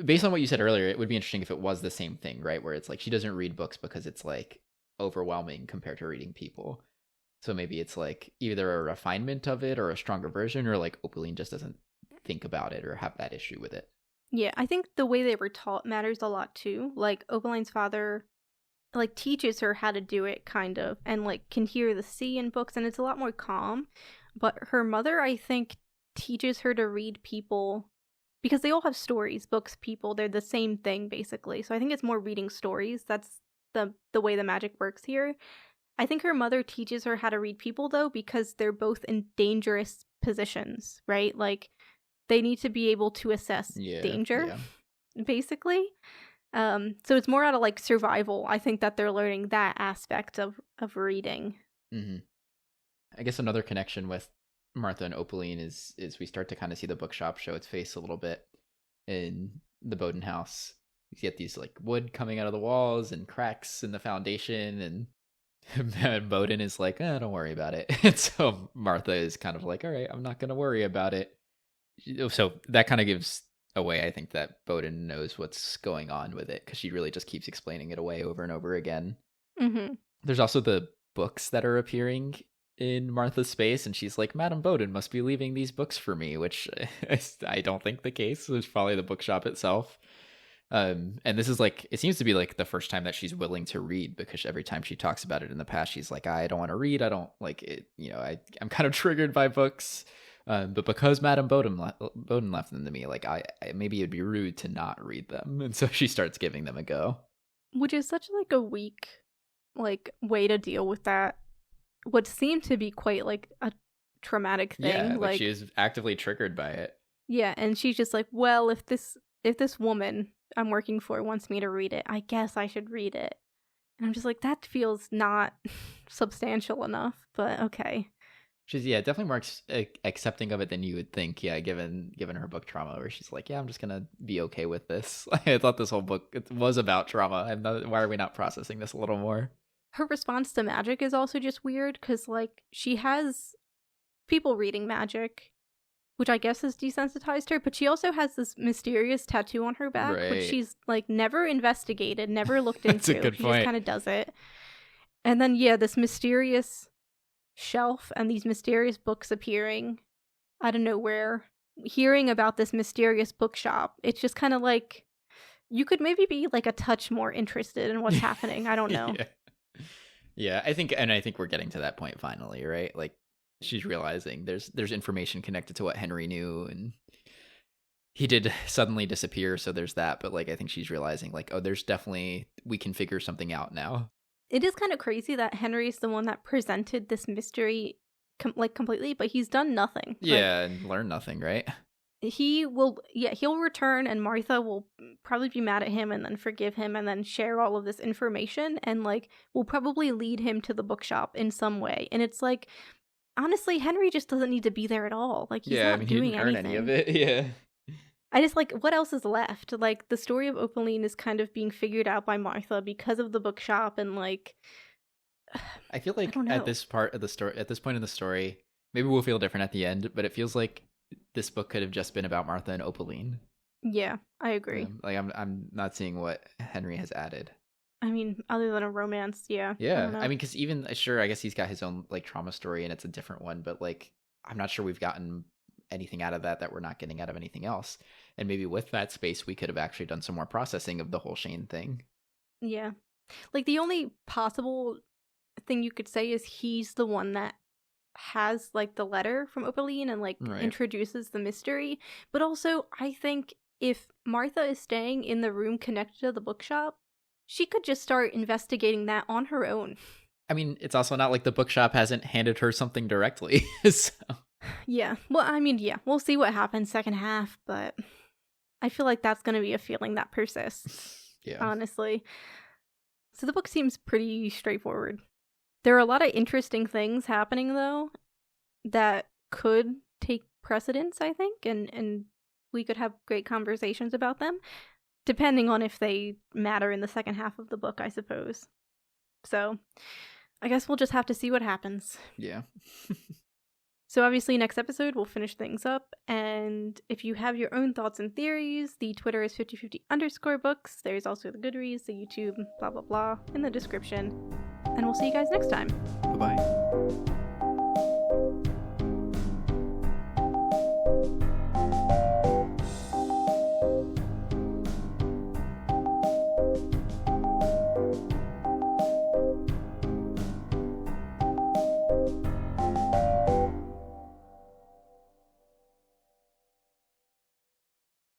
based on what you said earlier. It would be interesting if it was the same thing, right? Where it's like she doesn't read books because it's like overwhelming compared to reading people. So maybe it's like either a refinement of it or a stronger version, or like Opaline just doesn't think about it or have that issue with it. Yeah, I think the way they were taught matters a lot too. Like, Opaline's father, like, teaches her how to do it, kind of, and, like, can hear the sea in books, and it's a lot more calm. But her mother, I think, teaches her to read people, because they all have stories, books, people, they're the same thing, basically. So I think it's more reading stories. That's the way the magic works here. I think her mother teaches her how to read people, though, because they're both in dangerous positions, right? Like, they need to be able to assess danger, basically. So it's more out of, like, survival. I think that they're learning that aspect of reading. Mm-hmm. I guess another connection with Martha and Opaline is we start to kind of see the bookshop show its face a little bit in the Bowden house. You get these like wood coming out of the walls and cracks in the foundation, and Bowden is like, don't worry about it. And so Martha is kind of like, all right, I'm not going to worry about it. So that kind of gives away, I think, that Bowden knows what's going on with it because she really just keeps explaining it away over and over again. Mm-hmm. There's also the books that are appearing in Martha's space, and she's like, Madame Bowden must be leaving these books for me, which I don't think the case. It's probably the bookshop itself. And this is like, it seems to be like the first time that she's willing to read, because every time she talks about it in the past, she's like, I don't want to read. I don't like it. You know, I'm kind of triggered by books. But because Madame Bowden left them to me, like I maybe it'd be rude to not read them. And so she starts giving them a go. Which is such like a weak, like, way to deal with that. What seemed to be quite like a traumatic thing. Yeah, like she is actively triggered by it. Yeah, and she's just like, well, if this woman I'm working for wants me to read it, I guess I should read it. And I'm just like, that feels not substantial enough, but okay. She's definitely more accepting of it than you would think. Yeah, given her book trauma, where she's like, yeah, I'm just gonna be okay with this. I thought this whole book was about trauma. Why are we not processing this a little more? Her response to magic is also just weird because, like, she has people reading magic, which I guess has desensitized her, but she also has this mysterious tattoo on her back, which she's, like, never investigated, never looked into. That's a good she point. Just kind of does it. And then, this mysterious shelf and these mysterious books appearing out of nowhere, hearing about this mysterious bookshop. It's just kind of like, you could maybe be, like, a touch more interested in what's happening. I don't know. Yeah, I think we're getting to that point finally, right? Like, she's realizing there's information connected to what Henry knew, and he did suddenly disappear, so there's that. But, like, I think she's realizing, like, oh, there's definitely, we can figure something out now. It is kind of crazy that Henry's the one that presented this mystery completely, but he's done nothing. Yeah, and learned nothing, right? He'll return, and Martha will probably be mad at him and then forgive him and then share all of this information, and, like, will probably lead him to the bookshop in some way. And it's like, honestly, Henry just doesn't need to be there at all. Like, he's not doing he didn't earn anything. any of it. Yeah. I just, like, what else is left? Like, the story of Opaline is kind of being figured out by Martha because of the bookshop, and, like, I feel like at this point in the story, maybe we'll feel different at the end, but it feels like this book could have just been about Martha and Opaline. Yeah, I agree. Like, I'm not seeing what Henry has added. I mean, other than a romance, yeah. Yeah, I mean, because even, sure, I guess he's got his own, like, trauma story, and it's a different one, but, like, I'm not sure we've gotten anything out of that we're not getting out of anything else. And maybe with that space, we could have actually done some more processing of the whole Shane thing. Yeah. Like, the only possible thing you could say is he's the one that has, like, the letter from Opaline and, like, Right. introduces the mystery. But also, I think if Martha is staying in the room connected to the bookshop, she could just start investigating that on her own. I mean, it's also not like the bookshop hasn't handed her something directly. So. Yeah. Well, I mean, yeah, we'll see what happens second half, but I feel like that's going to be a feeling that persists, Yeah. honestly. So the book seems pretty straightforward. There are a lot of interesting things happening, though, that could take precedence, I think, and we could have great conversations about them, depending on if they matter in the second half of the book, I suppose. So I guess we'll just have to see what happens. Yeah. So obviously next episode we'll finish things up, and if you have your own thoughts and theories, the Twitter is 5050_books. There's also the Goodreads, the YouTube, blah blah blah in the description. And we'll see you guys next time. Bye-bye.